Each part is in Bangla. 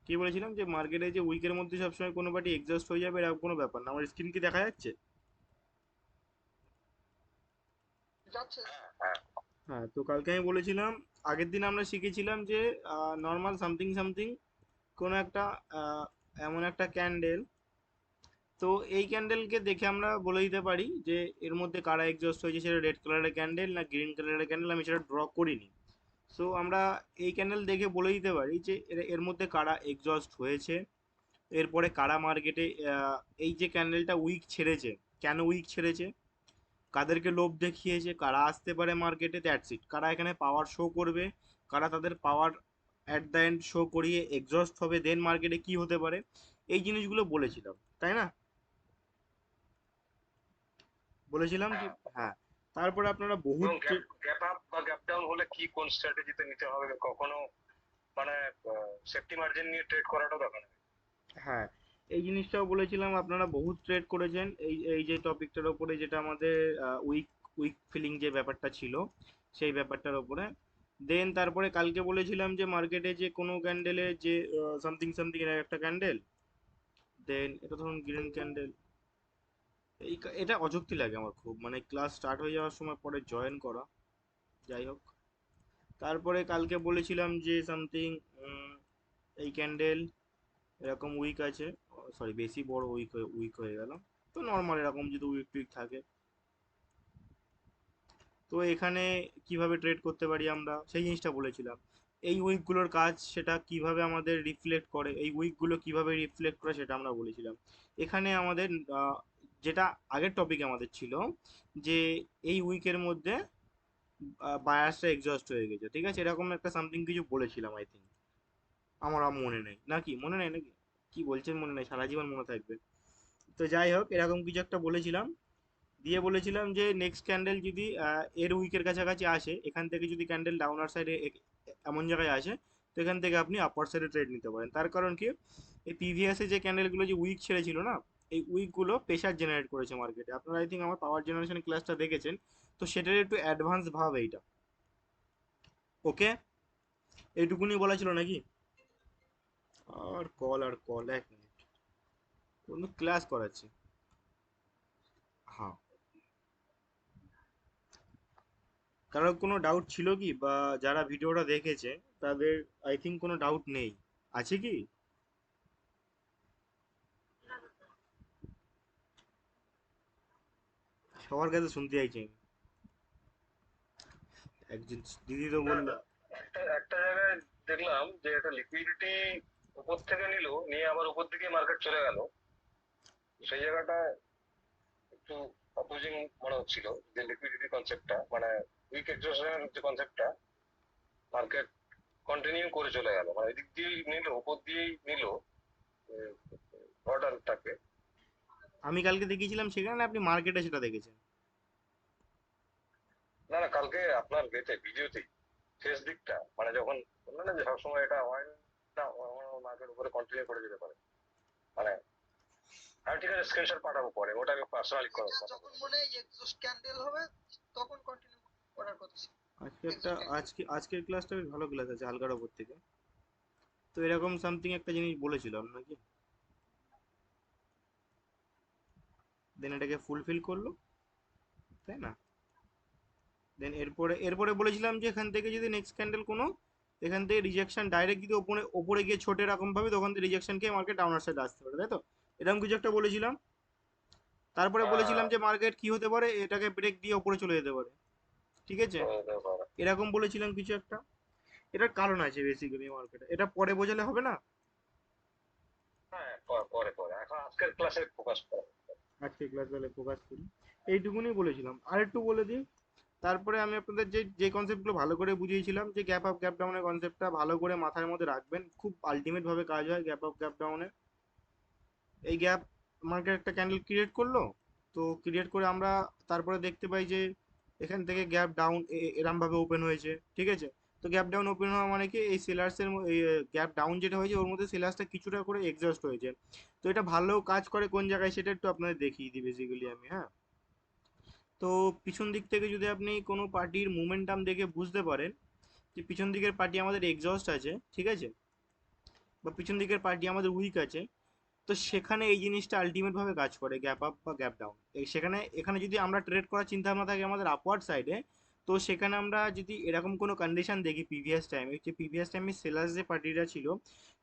কি বলেছিলাম যে মার্কেটে যে উইকের মধ্যে সবসময় কোনো পার্টি এক্সস্ট হয়ে যাবে এরকম কোনো ব্যাপার না। আমার স্ক্রিন কি দেখা যাচ্ছে? যাচ্ছে। হ্যাঁ, তো কালকে আমি বলেছিলাম, আগের দিন আমরা শিখেছিলাম যে নর্মাল সামথিং সামথিং কোনো একটা আহ, এমন একটা ক্যান্ডেল। তো এই ক্যান্ডেলকে দেখে আমরা বলে দিতে পারি যে এর মধ্যে কারা এক্সস্ট হয়েছে, সেটা রেড কালারের ক্যান্ডেল না গ্রিন কালারের ক্যান্ডেল, আমি সেটা ড্র করিনি। সো আমরা এই ক্যান্ডেল দেখে বলে দিতে পারি যে এর মধ্যে কারা এক্সস্ট হয়েছে। এরপরে কারা মার্কেটে এই যে ক্যান্ডেলটা উইক ছেড়েছে, কেন উইক ছেড়েছে, কাদেরকে লোভ দেখিয়েছে, কারা আসতে পারে মার্কেটে, দ্যাটস ইট। কারা এখানে পাওয়ার শো করবে, কারা তাদের পাওয়ার অ্যাট দ্য এন্ড শো করিয়ে এক্সস্ট হবে, দেন মার্কেটে কি হতে পারে, এই জিনিসগুলো বলেছিলাম, তাই না? বলেছিলাম কি? হ্যাঁ, হ্যাঁ। তারপরে আপনারা বহুত এবং গ্যাপ গ্যাপ আপ বা গ্যাপ ডাউন হলে কি কোন স্ট্র্যাটেজিতে নিতে হবে কখনো, মানে সেফটি মার্জিন নিয়ে ট্রেড করাটা দরকার নেই। হ্যাঁ, এই জিনিসটাও বলেছিলাম। আপনারা বহুত ট্রেড করেছেন এই এই যে টপিকটার ওপরে, যেটা আমাদের উইক উইক ফিলিং যে ব্যাপারটা ছিল, সেই ব্যাপারটার ওপরে। দেন তারপরে কালকে বলেছিলাম যে মার্কেটে যে কোনো ক্যান্ডেলে যে সামথিং সামথিং এর একটা ক্যান্ডেল, দেন এটা ধরুন গ্রিন ক্যান্ডেল। এটা অযুক্তি লাগে আমার খুব, মানে ক্লাস স্টার্ট হয়ে যাওয়ার সময় পরে জয়েন করা। যাই হোক, তারপরে কালকে বলেছিলাম যে সামথিং এই ক্যান্ডেল এরকম উইক আছে, সরি বেশি বড় উইক হয়ে গেল। তো নর্মাল এরকম যদি উইক টুইক থাকে, তো এখানে কিভাবে ট্রেড করতে পারি আমরা সেই জিনিসটা বলেছিলাম। এই উইকগুলোর কাজ সেটা কিভাবে আমাদের রিফ্লেক্ট করে, এই উইকগুলো কিভাবে রিফ্লেক্ট করে সেটা আমরা বলেছিলাম। এখানে আমাদের যেটা আগের টপিক আমাদের ছিল যে এই উইকের মধ্যে বায়াসটা এক্সস্ট হয়ে গেছে, ঠিক আছে, এরকম একটা সামথিং কিছু বলেছিলাম আই থিঙ্ক। আমার আর মনে নেই, নাকি মনে নেই নাকি? কি বলছেন মনে নেই, সারা জীবন মনে থাকবে। তো যাই হোক, এরকম কিছু একটা বলেছিলাম। দিয়ে বলেছিলাম যে নেক্সট ক্যান্ডেল যদি এর উইকের কাছাকাছি আসে, এখান থেকে যদি ক্যান্ডেল ডাউনার সাইডে এমন জায়গায় আসে, তো এখান থেকে আপনি আপার সাইডে ট্রেড নিতে পারেন। তার কারণ কি, এই প্রিভিয়াসে যে ক্যান্ডেলগুলো যে উইক ছেড়েছিল না, এই উইকগুলো প্রেশার জেনারেট করেছে মার্কেটে। আপনারা আই থিঙ্ক আমার পাওয়ার জেনারেশন ক্লাসটা দেখেছেন, তো সেটার একটু অ্যাডভান্স ভাব এইটা। ওকে, এইটুকুনি বলা ছিল নাকি? আর কল 1 মিনিট, কোনো ক্লাস করাচ্ছে। হ্যাঁ, কারোর কোনো ডাউট ছিল কি, বা যারা ভিডিওটা দেখেছে তাদের আই থিঙ্ক কোনো ডাউট নেই, আছে কি? সবার কাছে শুনতে চাইছি আমি। একজন দিদি তো না, বললো। একটা একটা জায়গায় দেখলাম যে একটা লিকুইডিটি উপর থেকে নিল, নিয়ে আবার উপর দিকে মার্কেট চলে গেল। সেই জায়গাটা একটু অপোজিং মনে হচ্ছিল, যে লিকুইডিটি কনসেপ্টটা, মানে উইক এক্সজশনের যে কনসেপ্টটা, মার্কেট কন্টিনিউ করে চলে গেল, মানে এদিক দিয়েই নিল, উপর দিয়েই নিল অর্ডারটাকে। আমি কালকে দেখিয়েছিলাম সেখানে, আপনি মার্কেটে সেটা দেখেছেন। না না, কালকে আপনার গেতে ভিডিওতেই শেষ দিকটা, মানে যখন বললেন না যে সবসময় এটা হয় না, মার্কেট উপরে কন্টিনিউ করে যেতে পারে, মানে আমি ঠিক আছে স্ক্রিনশট পাঠাবো পরে, ওটা আমি পার্সোনালি এটা কথা যখন বলবো। মনে হয় এক্সস্ট ক্যান্ডেল হবে তখন কন্টিনিউ করার কথা ছিল। আজকেরটা, এক্সস্ট ক্যান্ডেল আজকের ক্লাসটা বেশ ভালো ক্লাস আছে হালকার ওপর থেকে। তো এরকম সামথিং একটা জিনিস বলেছিলাম নাকি? দেন এটাকে ফুলফিল করলো, তাই না? দেন এরপরে এরপরে বলেছিলাম যে এখান থেকে যদি নেক্সট ক্যান্ডেল কোনো, এখান থেকে রিজেকশন ডাইরেক্ট যদি ওপরে ওপরে গিয়ে ছোটে এরকম ভাবে, তখন থেকে রিজেকশন খেয়ে মার্কেট ডাউনার সাইড আসতে পারে, তাই তো? এরকম কিছু একটা বলেছিলাম। তারপরে বলেছিলাম হ্যাঁ, যে মার্কেট কি হতে পারে, এটাকে ব্রেক দিয়ে ওপরে চলে যেতে পারে, ঠিক আছে? হ্যাঁ, এরকম বলেছিলাম কিছু একটা। এটার কারণ আছে বেসিক্যালি মার্কেটে, এটা পরে বোঝালে হবে না। হ্যাঁ, পরে পরে এখন আজকের ক্লাসে ফোকাস করো। আজকে ক্লাস তাহলে ফোকাস করি। এইটুকুনি বলেছিলাম, আর একটু বলে দিই। তারপরে আমি আপনাদের যে যে কনসেপ্টগুলো ভালো করে বুঝিয়েছিলাম, যে গ্যাপ আপ গ্যাপ ডাউনের কনসেপ্টটা ভালো করে মাথার মধ্যে রাখবেন, খুব আলটিমেট ভাবে কাজ হয় গ্যাপ আপ গ্যাপ ডাউনে। এই গ্যাপ মার্কেট একটা ক্যান্ডেল ক্রিয়েট করলো, তো ক্রিয়েট করে আমরা তারপরে দেখতে পাই যে এখান থেকে গ্যাপ ডাউন এরম ভাবে ওপেন হয়েছে, ঠিক আছে? তো গ্যাপ ডাউন ওপেন হওয়া মানে কি, এই সেলার্সের এই গ্যাপ ডাউন যেটা হয়েছে ওর মধ্যে সেলার্সটা কিছুটা করে এক্সস্ট হয়েছে। তো এটা ভালো কাজ করে কোন জায়গায় সেটা একটু আপনাদের দেখিয়ে দিই বেসিক্যালি আমি, হ্যাঁ। তো পিছন দিক থেকে যদি আপনি কোনো পার্টির মুমেন্টাম দেখে বুঝতে পারেন যে পিছন দিকের পার্টি আমাদের এক্সস্ট আছে, ঠিক আছে, বা পিছন দিকের পার্টি আমাদের উইক আছে, তো সেখানে এই জিনিসটা আলটিমেট ভাবে কাজ করে, গ্যাপ আপ বা গ্যাপ ডাউন। সেখানে এখানে যদি আমরা ট্রেড করার চিন্তা ভাবনা থাকে আমাদের আপওয়ার্ড সাইডে, তো সেখানে আমরা যদি এরকম কোনো কন্ডিশন দেখি প্রিভিয়াস টাইমে, যে প্রিভিয়াস টাইমে সেলার্স যে পার্টিটা ছিল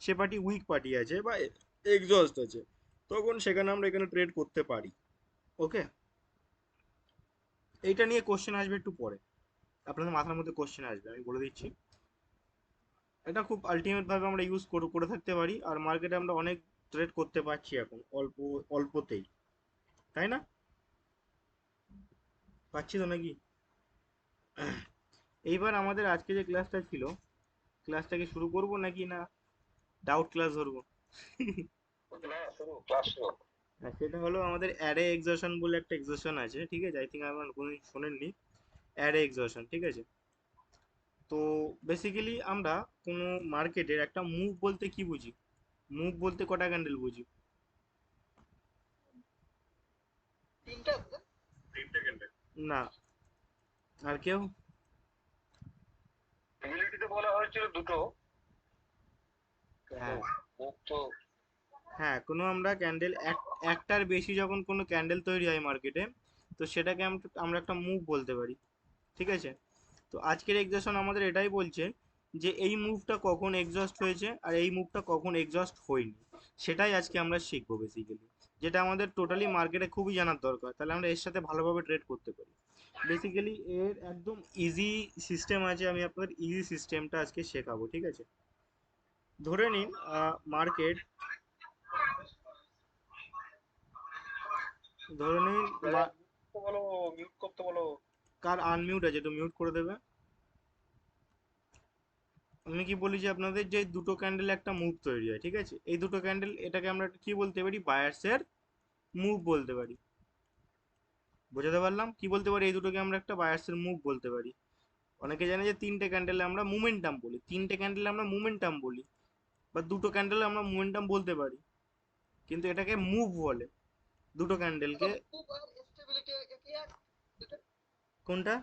সে পার্টি উইক পার্টি আছে বা এক্সস্ট আছে, তখন সেখানে আমরা এখানে ট্রেড করতে পারি। ওকে, এইটা নিয়ে কোশ্চেন আসবে একটু পরে, আপনাদের মাথার মধ্যে কোশ্চেন আসবে, আমি বলে দিচ্ছি। এটা খুব আলটিমেট ভাবে আমরা ইউজ করে থাকতে পারি, আর মার্কেটে আমরা অনেক ট্রেড করতে পারছি এখন অল্প অল্পতেই, তাই না? পাচ্ছি তো নাকি? এইবার আমাদের আজকে যে ক্লাসটা ছিল, ক্লাসটাকে শুরু করব নাকি না ডাউট ক্লাস ধরবো? না, শুরু, ক্লাস শুরু। হ্যাঁ, সেটা হলো আমাদের অ্যারে এক্সশন বলে একটা এক্সশন আছে, ঠিক আছে? আই থিঙ্ক আপনারা কোনোদিন শোনেননি অ্যারে এক্সশন, ঠিক আছে? তো বেসিক্যালি আমরা কোনো মার্কেটের একটা মুভ বলতে কি বুঝি? মুভ বলতে কটা ক্যান্ডেল বুঝি? তিনটা আছে? না, আর কেউ? সিমিলিটিতে বলা হয়েছিল দুটো, কিন্তু হ্যাঁ, মুখ তো হ্যাঁ, কোনো আমরা ক্যান্ডেল একটার বেশি যখন কোনো ক্যান্ডেল তৈরি হয় মার্কেটে, তো সেটাকে আমরা একটা মুভ বলতে পারি, ঠিক আছে? তো আজকের এক্সজশন আমাদের এটাই বলছে যে এই মুভটা কখন এক্সস্ট হয়েছে আর এই মুভটা কখন এক্সস্ট হয়নি, সেটাই আজকে আমরা শিখবো বেসিক্যালি, যেটা আমাদের টোটালি মার্কেটে খুবই জানার দরকার, তাহলে আমরা এর সাথে ভালোভাবে ট্রেড করতে পারি। বেসিক্যালি এর একদম ইজি সিস্টেম আছে, আমি আপনাদের ইজি সিস্টেমটা আজকে শেখাবো, ঠিক আছে? ধরে নিন মার্কেট, ধরে নিন বলো, মিউট করতে বলো। কার আনমিউট আছে একটু মিউট করে দেবে। আমি কি বলি যে আপনাদের যে দুটো ক্যান্ডেল একটা মুভ তৈরি হয়, ঠিক আছে? এই দুটো ক্যান্ডেল, এটাকে আমরা কি বলতে পারি? বায়ার্সের মুভ বলতে পারি। বোঝাতে পারলাম? কি বলতে পারি? এই দুটোকে আমরা একটা বায়ার্সের মুভ বলতে পারি। অনেকে জানে যে তিনটে ক্যান্ডেলে আমরা মোমেন্টাম বলি, তিনটে ক্যান্ডেলে আমরা মোমেন্টাম বলি, বা দুটো ক্যান্ডেলে আমরা মোমেন্টাম বলতে পারি, কিন্তু এটাকে মুভ বলে দুটো ক্যান্ডেলকে। মুভ আর স্টেবিলিটি কি এক? দুটো কোনটা?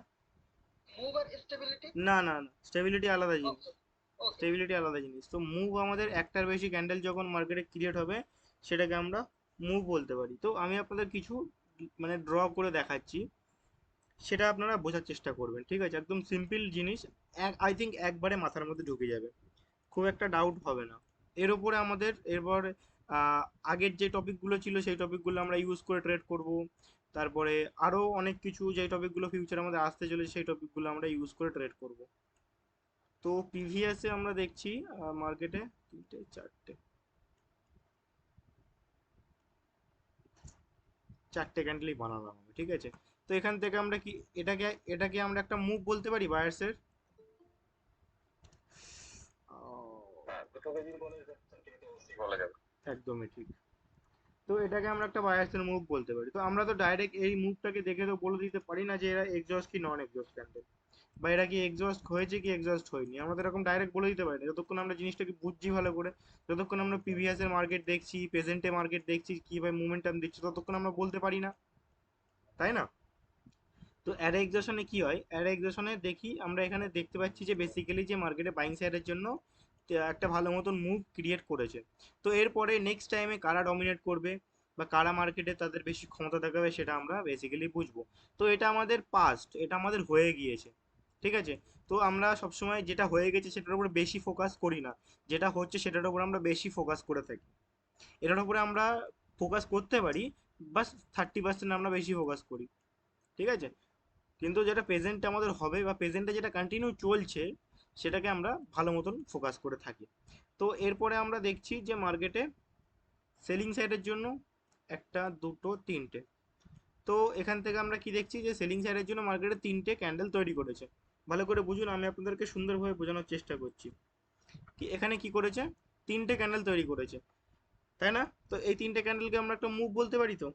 মুভ আর স্টেবিলিটি? না না না, স্টেবিলিটি আলাদা জিনিস। ওকে, ওকে। স্টেবিলিটি আলাদা জিনিস। তো মুভ আমাদের একটার বেশি ক্যান্ডেল যখন মার্কেটে ক্রিয়েট হবে সেটাকে আমরা মুভ বলতে পারি। তো আমি আপনাদের কিছু মানে ড্র করে দেখাচ্ছি, সেটা আপনারা বোঝার চেষ্টা করবেন, ঠিক আছে? একদম সিম্পল জিনিস, আই থিঙ্ক একবারে মাথার মধ্যে ঢুকে যাবে, খুব একটা ডাউট হবে না। এর উপরে আমাদের এরপর আহ, আগের যে টপিকগুলো ছিল সেই টপিকগুলো আমরা ইউজ করে ট্রেড করব। তারপরে আরো অনেক কিছু যে টপিকগুলো ফিউচার আমাদের আসতে চলেছে সেই টপিকগুলো আমরা ইউজ করে ট্রেড করব। তো প্রিভিয়াসে আমরা দেখছি মার্কেটে তিনটে চারটে চারটে ক্যান্ডেলই বানালাম আমি, ঠিক আছে? তো এখান থেকে আমরা কি এটাকে এটাকে আমরা একটা মুভ বলতে পারি বায়ার্সের? হ্যাঁ, দুটো কেজি বলে অবশ্যই বলা যাবে। একদমই ঠিক। তো এটাকে আমরা একটা বায়ার্সের মুভ বলতে পারি। তো আমরা তো ডাইরেক্ট এই মুভটাকে দেখে তো বলে দিতে পারি না যে এরা এক্সস্ট কি নন এক্সস্ট ক্যান্ডেল, বা এরা কি এক্সস্ট হয়েছে কি এক্সস্ট হয়নি, আমাদের এরকম ডাইরেক্ট বলে দিতে পারি না যতক্ষণ আমরা জিনিসটাকে বুঝছি ভালো করে। যতক্ষণ আমরা প্রিভিয়াস এর মার্কেট দেখছি, প্রেজেন্টে মার্কেট দেখছি, কিভাবে মুভমেন্টাম দিচ্ছে, ততক্ষণ আমরা বলতে পারি না, তাই না? তো অ্যারে এক্সেশনে কি হয়? অ্যারে এক্সেশনে দেখি আমরা এখানে দেখতে পাচ্ছি যে বেসিক্যালি যে মার্কেটে বাইং সাইডের জন্য একটা ভালো মতন মুভ ক্রিয়েট করেছে। তো এরপরে নেক্সট টাইমে কারা ডমিনেট করবে বা কারা মার্কেটে তাদের বেশি ক্ষমতা দেখাবে সেটা আমরা বেসিক্যালি বুঝবো। তো এটা আমাদের পাস্ট, এটা আমাদের হয়ে গিয়েছে, ঠিক আছে? তো আমরা সবসময় যেটা হয়ে গেছে সেটার উপরে বেশি ফোকাস করি না, যেটা হচ্ছে সেটার উপর আমরা বেশি ফোকাস করে থাকি। এটার উপরে আমরা ফোকাস করতে পারি, বাস 30% আমরা বেশি ফোকাস করি, ঠিক আছে? কিন্তু যেটা প্রেজেন্টে আমাদের হবে বা প্রেজেন্টে যেটা কন্টিনিউ চলছে সেটাকে আমরা ভালো মতন ফোকাস করে থাকি। তো এরপরে আমরা দেখছি যে মার্কেটে সেলিং সাইডের জন্য একটা দুটো তিনটে, তো এখান থেকে আমরা কি দেখছি যে সেলিং সাইডের জন্য মার্কেটে তিনটে ক্যান্ডেল তৈরি করেছে। ভালো করে বুঝুন, আমি আপনাদেরকে সুন্দরভাবে বোঝানোর চেষ্টা করছি। কি এখানে কি করেছে? তিনটে ক্যান্ডেল তৈরি করেছে, তাই না? তো এই তিনটে ক্যান্ডেলকে আমরা একটা মুভ বলতে পারি তো?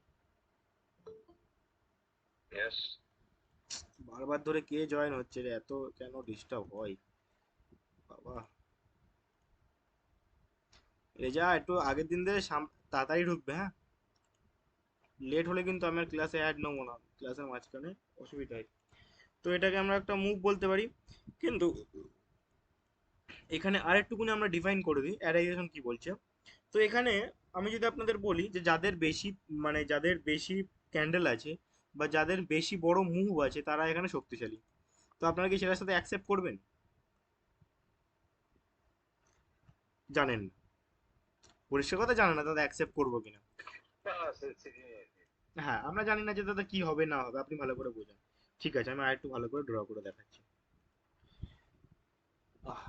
ইয়েস। বারবার ধরে কে জয়েন হচ্ছে রে, এত কেন ডিস্টার্ব হয় বাবা? রেজা একটু আগের দিন ধরে তাড়াতাড়ি ঢুকবে, হ্যাঁ? লেট হলে কিন্তু আমার ক্লাসে অ্যাড নেবো না, ক্লাসের মাঝখানে অসুবিধা হয়। তো এটাকে আমরা একটা মুভ বলতে পারি, কিন্তু এখানে আরেকটুকুনি আমরা ডিফাইন করে দিই অ্যারাইজেশন কি বলছে। তো এখানে আমি যদি আপনাদের বলি যে যাদের বেশি, মানে যাদের বেশি ক্যান্ডেল আছে বা যাদের বেশি বড় মুভ আছে তারা এখানে শক্তিশালী। তো আপনারা কি সেটার সাথে অ্যাকসেপ্ট করবেন? জানেন না, পরিষ্কার কথা জানেন না দাদা অ্যাকসেপ্ট করবো কিনা। হ্যাঁ, আমরা জানি না যে দাদা কি হবে না হবে, আপনি ভালো করে বোঝান। ঠিক আছে, আমি আরেকটু ভালো করে ড্র করে দেখাচ্ছি। আহ,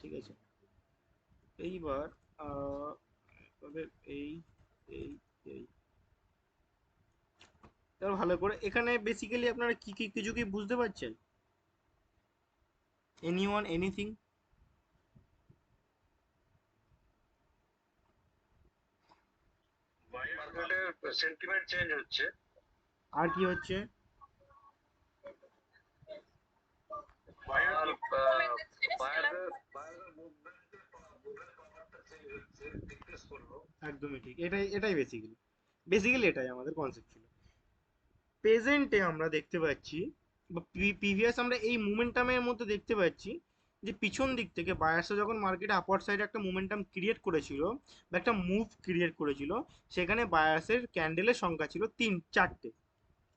ঠিক আছে, এইবার তবে এই এই এই তাহলে ভালো করে এখানে বেসিক্যালি আপনারা কি কি কিছু কি বুঝতে পারছেন? Anyone anything? মার্কেটের সেন্টিমেন্ট চেঞ্জ হচ্ছে। আর কি হচ্ছে? আর বায়ারদের মুভমেন্টের পাওয়ারটা চেঞ্জ হচ্ছে, ডিক্রিজ করলো। একদমই ঠিক, এটাই এটাই বেসিক্যালি এটাই আমাদের কনসেপ্ট ছিল। প্রেজেন্টে আমরা দেখতে পাচ্ছি বা প্রিভিয়াস আমরা এই মোমেন্টামের মধ্যে দেখতে পাচ্ছি যে পিছন দিক থেকে বায়ার্সরা যখন মার্কেটে আপার সাইডে একটা মোমেন্টাম ক্রিয়েট করেছিল বা একটা মুভ ক্রিয়েট করেছিল, সেখানে বায়ার্সের ক্যান্ডেলের সংখ্যা ছিল 3-4টে।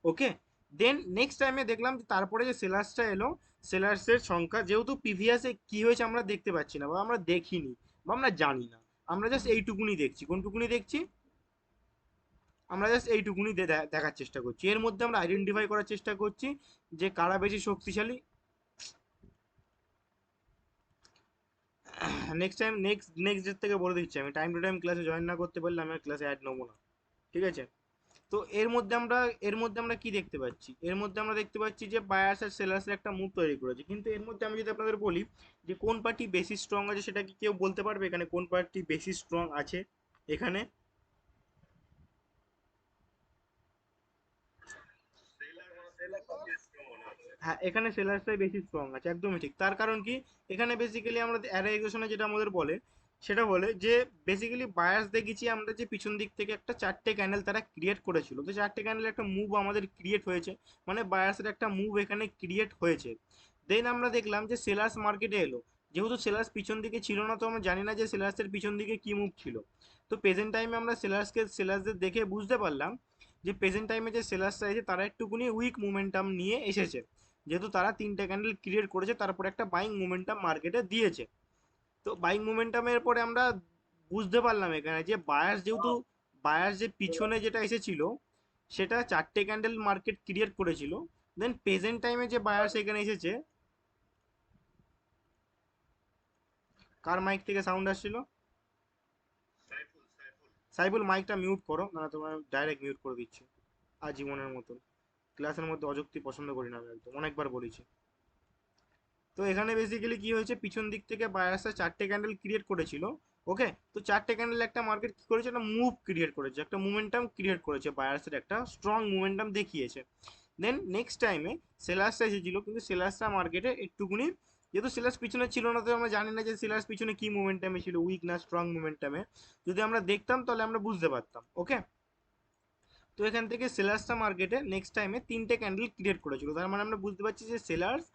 ওকে, দেন নেক্সট টাইমে দেখলাম যে তারপরে যে সেলার্সটা এলো, সেলার্সের সংখ্যা যেহেতু প্রিভিয়াসে কি হয়েছে আমরা দেখতে পাচ্ছি না বা আমরা দেখিনি বা আমরা জানি না, আমরা জাস্ট এইটুকুনি দেখছি। কোনটুকুনি দেখছি? আমরা জাস্ট এইটুকুনি দেখার চেষ্টা করছি, এর মধ্যে আমরা আইডেন্টিফাই করার চেষ্টা করছি যে কারা বেশি শক্তিশালী। Next time next next date থেকে বলে দিচ্ছি, আমি টাইম টু টাইম ক্লাসে জয়েন না করতে পারলে আমি ক্লাসে অ্যাড নেবো না, ঠিক আছে? তো এর মধ্যে আমরা কি দেখতে পাচ্ছি? এর মধ্যে আমরা দেখতে পাচ্ছি যে বায়ার্স আর সেলার্সের একটা মুভ তৈরি করেছে, কিন্তু এর মধ্যে আমি যদি আপনাদের বলি যে কোন পার্টি বেশি স্ট্রং আছে, সেটা কি কেউ বলতে পারবে এখানে কোন পার্টি বেশি স্ট্রং আছে? এখানে হ্যাঁ, এখানে সেলার্সটাই বেশি স্ট্রং আছে, একদমই ঠিক। তার কারণ কি? এখানে বেসিক্যালি আমরা অ্যারাইজেশনে যেটা আমাদের বলে সেটা বলে যে বেসিক্যালি বায়ার্স দেখেছি আমরা যে পিছন দিক থেকে একটা 4টে ক্যান্ডেল তারা ক্রিয়েট করেছিল, তো 4টে ক্যান্ডেল একটা মুভ আমাদের ক্রিয়েট হয়েছে, মানে বায়ার্সের একটা মুভ এখানে ক্রিয়েট হয়েছে। দেন আমরা দেখলাম যে সেলার্স মার্কেটে এলো, যেহেতু সেলার্স পিছন দিকে ছিল না তো আমরা জানি না যে সেলার্সের পিছন দিকে কি মুভ ছিল। তো প্রেজেন্ট টাইমে আমরা সেলার্সদের দেখে বুঝতে পারলাম যে প্রেজেন্ট টাইমে যে সেলার্সরা আছে তারা একটুকুনি উইক মোমেন্টাম নিয়ে এসেছে, যেহেতু তারা 3টে ক্যান্ডেল ক্রিয়েট করেছে তারপরে একটা বাইং মোমেন্টাম মার্কেটে দিয়েছে। তো বাইং মোমেন্টামের পরে আমরা বুঝতে পারলাম এখানে যে বায়ার্স যে পিছনে যেটা এসেছিল সেটা 4টে ক্যান্ডেল মার্কেট ক্রিয়েট করেছিল। দেন প্রেজেন্ট টাইমে যে বায়ার্স এখানে এসেছে, কার মাইক থেকে সাউন্ড আসছিল? সাইফুল, মাইকটা মিউট করো, না তোমার ডাইরেক্ট মিউট করে দিচ্ছি আজীবনের মতো। ক্লাসের মধ্যে অযুক্তি পছন্দ করি না আমি, একদম অনেকবার বলেছি। তো এখানে বেসিক্যালি কি হয়েছে, পিছন দিক থেকে বায়ার্সরা 4টে ক্যান্ডেল ক্রিয়েট করেছিল। ওকে, তো 4টে ক্যান্ডেল একটা মার্কেট কি করেছে, একটা মুভ ক্রিয়েট করেছে, একটা মোমেন্টাম ক্রিয়েট করেছে, বায়ার্সের একটা স্ট্রং মোমেন্টাম দেখিয়েছে। দেন নেক্সট টাইমে সেলার্সরা এসেছিল, কিন্তু সেলার্সরা মার্কেটে একটুকুনি, যেহেতু সেলার্স পিছনে ছিল না তো আমরা জানি না যে সেলার্স পিছনে কি মোমেন্টামে ছিল, উইক না স্ট্রং মোমেন্টামে। যদি আমরা দেখতাম তাহলে আমরা বুঝতে পারতাম। ওকে, তো এখান থেকে সেলার্সটা মার্কেটে নেক্সট টাইমে 3টে ক্যান্ডেল ক্রিয়েট করেছিল, তার মানে আমরা বুঝতে পারছি যে সেলার্স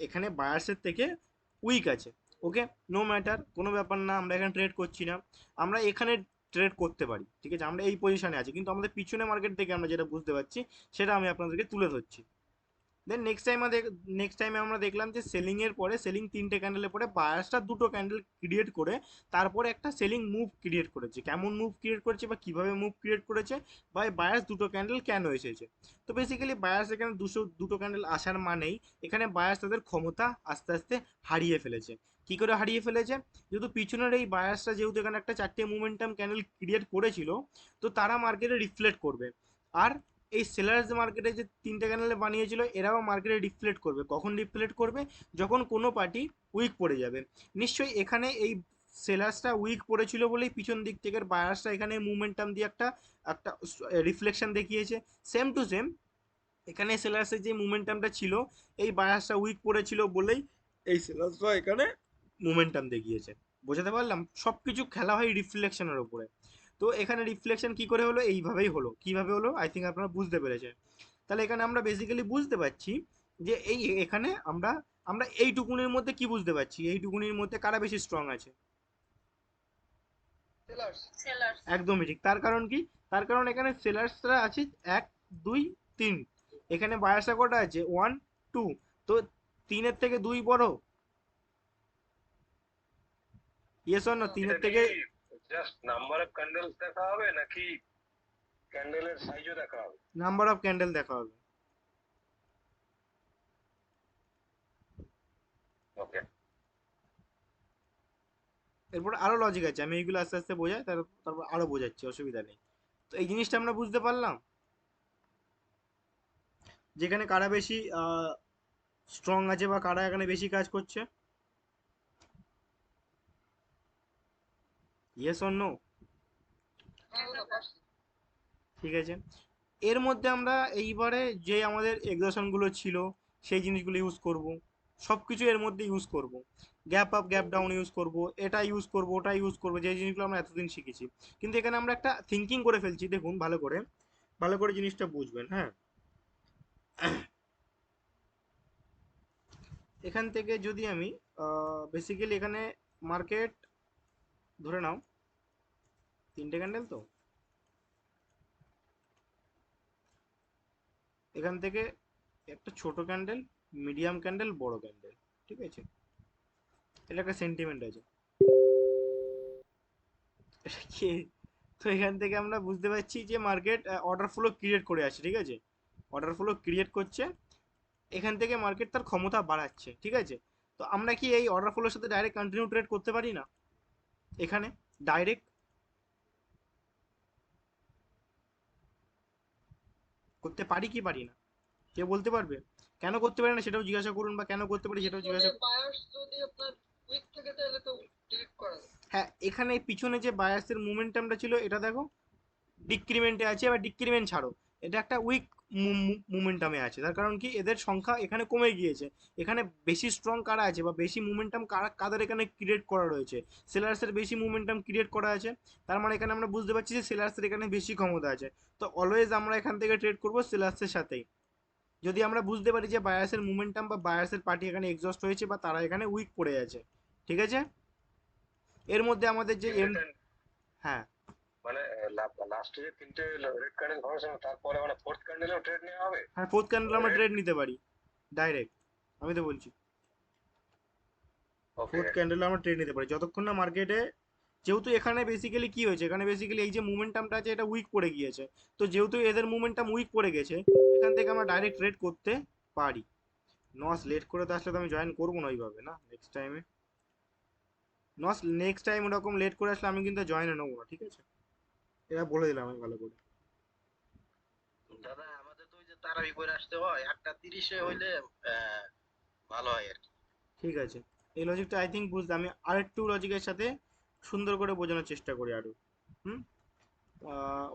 এখানে বায়ার্সের থেকে উইক আছে। ওকে, নো ম্যাটার, কোনো ব্যাপার না, আমরা এখানে ট্রেড করছি না, আমরা এখানে ট্রেড করতে পারি, ঠিক আছে? আমরা এই পজিশনে আছি, কিন্তু আমাদের পিছনে মার্কেট থেকে আমরা যেটা বুঝতে পারছি সেটা আমি আপনাদেরকে তুলে ধরছি। দেন নেক্সট টাইমে আমরা দেখলাম যে সেলিং এর পরে, সেলিং 3টে ক্যান্ডেলের পরে বায়ার্সটা 2টো ক্যান্ডেল ক্রিয়েট করে তারপরে একটা সেলিং মুভ ক্রিয়েট করেছে। কেমন মুভ ক্রিয়েট করেছে বা কিভাবে মুভ ক্রিয়েট করেছে বা বায়ার্স 2টো ক্যান্ডেল কেন এসেছে? তো বেসিক্যালি বায়ার্স এখানে 2টো ক্যান্ডেল আসার মানেই এখানে বায়ার্স তাদের ক্ষমতা আস্তে আস্তে হারিয়ে ফেলেছে। কি করে হারিয়ে ফেলেছে? যেহেতু পিছনের এই বায়ার্সটা যেহেতু এখানে একটা 4টে মোমেন্টাম ক্যান্ডেল ক্রিয়েট করেছিল, তো তারা মার্কেটে রিফ্লেক্ট করবে। আর এই সেলার্স মার্কেটে যে 3টে ক্যান্ডেলে বানিয়েছিল এরাও মার্কেটে রিফ্লেক্ট করবে। কখন রিফ্লেক্ট করবে? যখন কোনো পার্টি উইক পড়ে যাবে। নিশ্চয়ই এখানে এই সেলার্সটা উইক পড়েছিল বলেই পিছন দিক থেকে বায়ার্সটা এখানে মুভমেন্টাম দিয়ে একটা একটা রিফ্লেকশন দেখিয়েছে। সেম টু সেম এখানে সেলার্সের যে মুভমেন্টামটা ছিল, এই বায়ার্সটা উইক পড়েছিল বলেই এই সেলার্সরা এখানে মুভমেন্টাম দেখিয়েছে। বোঝাতে পারলাম? সব কিছু খেলা হয় রিফ্লেকশনের উপরে। তো এখানে রিফ্লেকশন কি করে হলো? এইভাবেই হলো। কিভাবে হলো? আই থিঙ্ক আপনারা বুঝতে পেরেছেন। তাহলে এখানে আমরা বেসিক্যালি বুঝতে পারছি যে এই এখানে আমরা আমরা এইটুকুনির মধ্যে কি বুঝতে পারছি, এইটুকুনির মধ্যে কারা বেশি স্ট্রং আছে। সেলার্স। একদমই ঠিক। তার কারণ কি, তার কারণ এখানে সেলার্সরা আছে এক, দুই, তিন। এখানে বায়াসা কটা আছে, ওয়ান, টু। তো তিনের থেকে দুই বড়, ইয়েস অর না, এটা তিনের কি থেকে। জাস্ট নাম্বার অফ ক্যান্ডেলস দেখা হবে নাকি ক্যান্ডেলের সাইজও দেখা হবে? নাম্বার অফ ক্যান্ডেল দেখা হবে। ওকে। এরপর আরো লজিক আছে, আমি এইগুলো আস্তে আস্তে বোঝাই, তারপর আরো বোঝাচ্ছি, অসুবিধা নেই। তো এই জিনিসটা আমরা বুঝতে পারলাম, যেখানে কারা বেশি স্ট্রং আছে বা কারা এখানে বেশি কাজ করছে। Yes or no? হ্যাঁ দাদা পারছি। ঠিক আছে। এর মধ্যে আমরা এইবারে যে আমাদের এক্সাশনগুলো ছিল সেই জিনিসগুলো ইউজ করব, সব কিছু এর মধ্যে ইউজ করব। Gap up gap down use করব, এটা ইউজ করব, ওটা ইউজ করব, যে জিনিসগুলো আমরা এতদিন শিখেছি। কিন্তু এখানে আমরা একটা থিঙ্কিং করে ফেলছি, দেখুন ভালো করে, ভালো করে জিনিসটা বুঝবেন। হ্যাঁ, এখান থেকে যদি আমি বেসিক্যালি এখানে মার্কেট ধরে নাও তিনটে ক্যান্ডেল, তো এখান থেকে একটা ছোট ক্যান্ডেল, মিডিয়াম ক্যান্ডেল, বড় ক্যান্ডেল, ঠিক আছে, এটা একটা সেন্টিমেন্ট আছে। এটা কি, তো এখান থেকে আমরা বুঝতে পারছি যে মার্কেট অর্ডার ফ্লো ক্রিয়েট করে আছে, ঠিক আছে, অর্ডার ফ্লো ক্রিয়েট করছে, এখান থেকে মার্কেট তার ক্ষমতা বাড়াচ্ছে, ঠিক আছে। তো আমরা কি এই অর্ডার ফ্লোর সাথে ডাইরেক্ট কন্টিনিউ ট্রেড করতে পারি না এখানে, ডাইরেক্ট করতে পারি কি পারি না, কেউ বলতে পারবে? কেন করতে পারি না সেটাও জিজ্ঞাসা করুন, বা কেন করতে পারি সেটাও পিছনে জিজ্ঞাসা। বায়ার্স যদি আপনার উইক থেকে তাহলে তো ডিলিট করা যায়। হ্যাঁ, এখানে পিছনে যে বায়াসের মুভমেন্টামটা ছিল এটা দেখো ডিক্রিমেন্টে আছে, বা ডিক্রিমেন্ট ছাড়ো, এটা একটা উইক মুমেন্টামে আছে। তার কারণ কি, এদের সংখ্যা এখানে কমে গিয়েছে। এখানে বেশি স্ট্রং কারা আছে বা বেশি মুমেন্টাম কারা, কাদের এখানে ক্রিয়েট করা রয়েছে, সেলার্সের বেশি মুমেন্টাম ক্রিয়েট করা আছে। তার মানে এখানে আমরা বুঝতে পারছি যে সেলার্সের এখানে বেশি ক্ষমতা আছে। তো অলওয়েজ আমরা এখান থেকে ট্রেড করবো সেলার্সের সাথেই, যদি আমরা বুঝতে পারি যে বায়াসের মুমেন্টাম বা বায়াসের পার্টি এখানে এক্সস্ট হয়েছে বা তারা এখানে উইক পড়ে আছে, ঠিক আছে। এর মধ্যে আমাদের যে তিনটে এম, হ্যাঁ মানে লাস্টে যে তিনটে রেড ক্যান্ডেল ফর্মেশন তারপরে মানে ফোর্থ ক্যান্ডেলেও ট্রেড নেওয়া হবে? হ্যাঁ, ফোর্থ ক্যান্ডেল আমরা রেড। ট্রেড নিতে পারি ডাইরেক্ট, আমি তো বলছি ওকে। ফোর্থ ক্যান্ডেল আমরা ট্রেড নিতে পারি যতক্ষণ না মার্কেটে, যেহেতু এখানে বেসিক্যালি কি হয়েছে, এখানে বেসিক্যালি এই যে মুভমেন্টামটা আছে এটা উইক পড়ে গিয়েছে। তো যেহেতু এদের মুভমেন্টাম উইক পড়ে গেছে, এখান থেকে আমরা ডাইরেক্ট ট্রেড করতে পারি। নস লেট করে তো আসলে তো আমি জয়েন করবো না ওইভাবে, না নেক্সট টাইমে, নস নেক্সট টাইম ওরকম লেট করে আসলে আমি কিন্তু জয়েনে নেবো না, ঠিক আছে, এটা বলে দিলাম আমি ভালো করে। দাদা আমাদের তো ওই যে তারাবি করে আসতে হয় 8:30-এ হইলে ভালো হয় আর কি। ঠিক আছে, এই লজিকটা আই থিঙ্ক বুঝতে, আমি আরেকটু লজিকের সাথে সুন্দর করে বোঝানোর চেষ্টা করি আরো। হুম,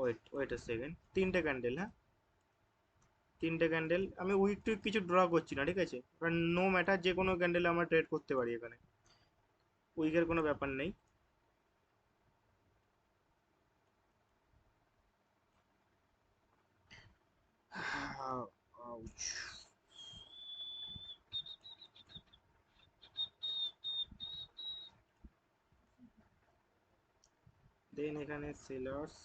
ওয়েট ওয়েট এ সেকেন্ড, তিনটে ক্যান্ডেল, হ্যাঁ তিনটে ক্যান্ডেল, আমি উইক টুইক কিছু ড্র করছি না, ঠিক আছে, কারণ নো ম্যাটার যে কোনো ক্যান্ডেলে আমরা ট্রেড করতে পারি এখানে, উইকের কোনো ব্যাপার নেই। দেন এখানে sellers,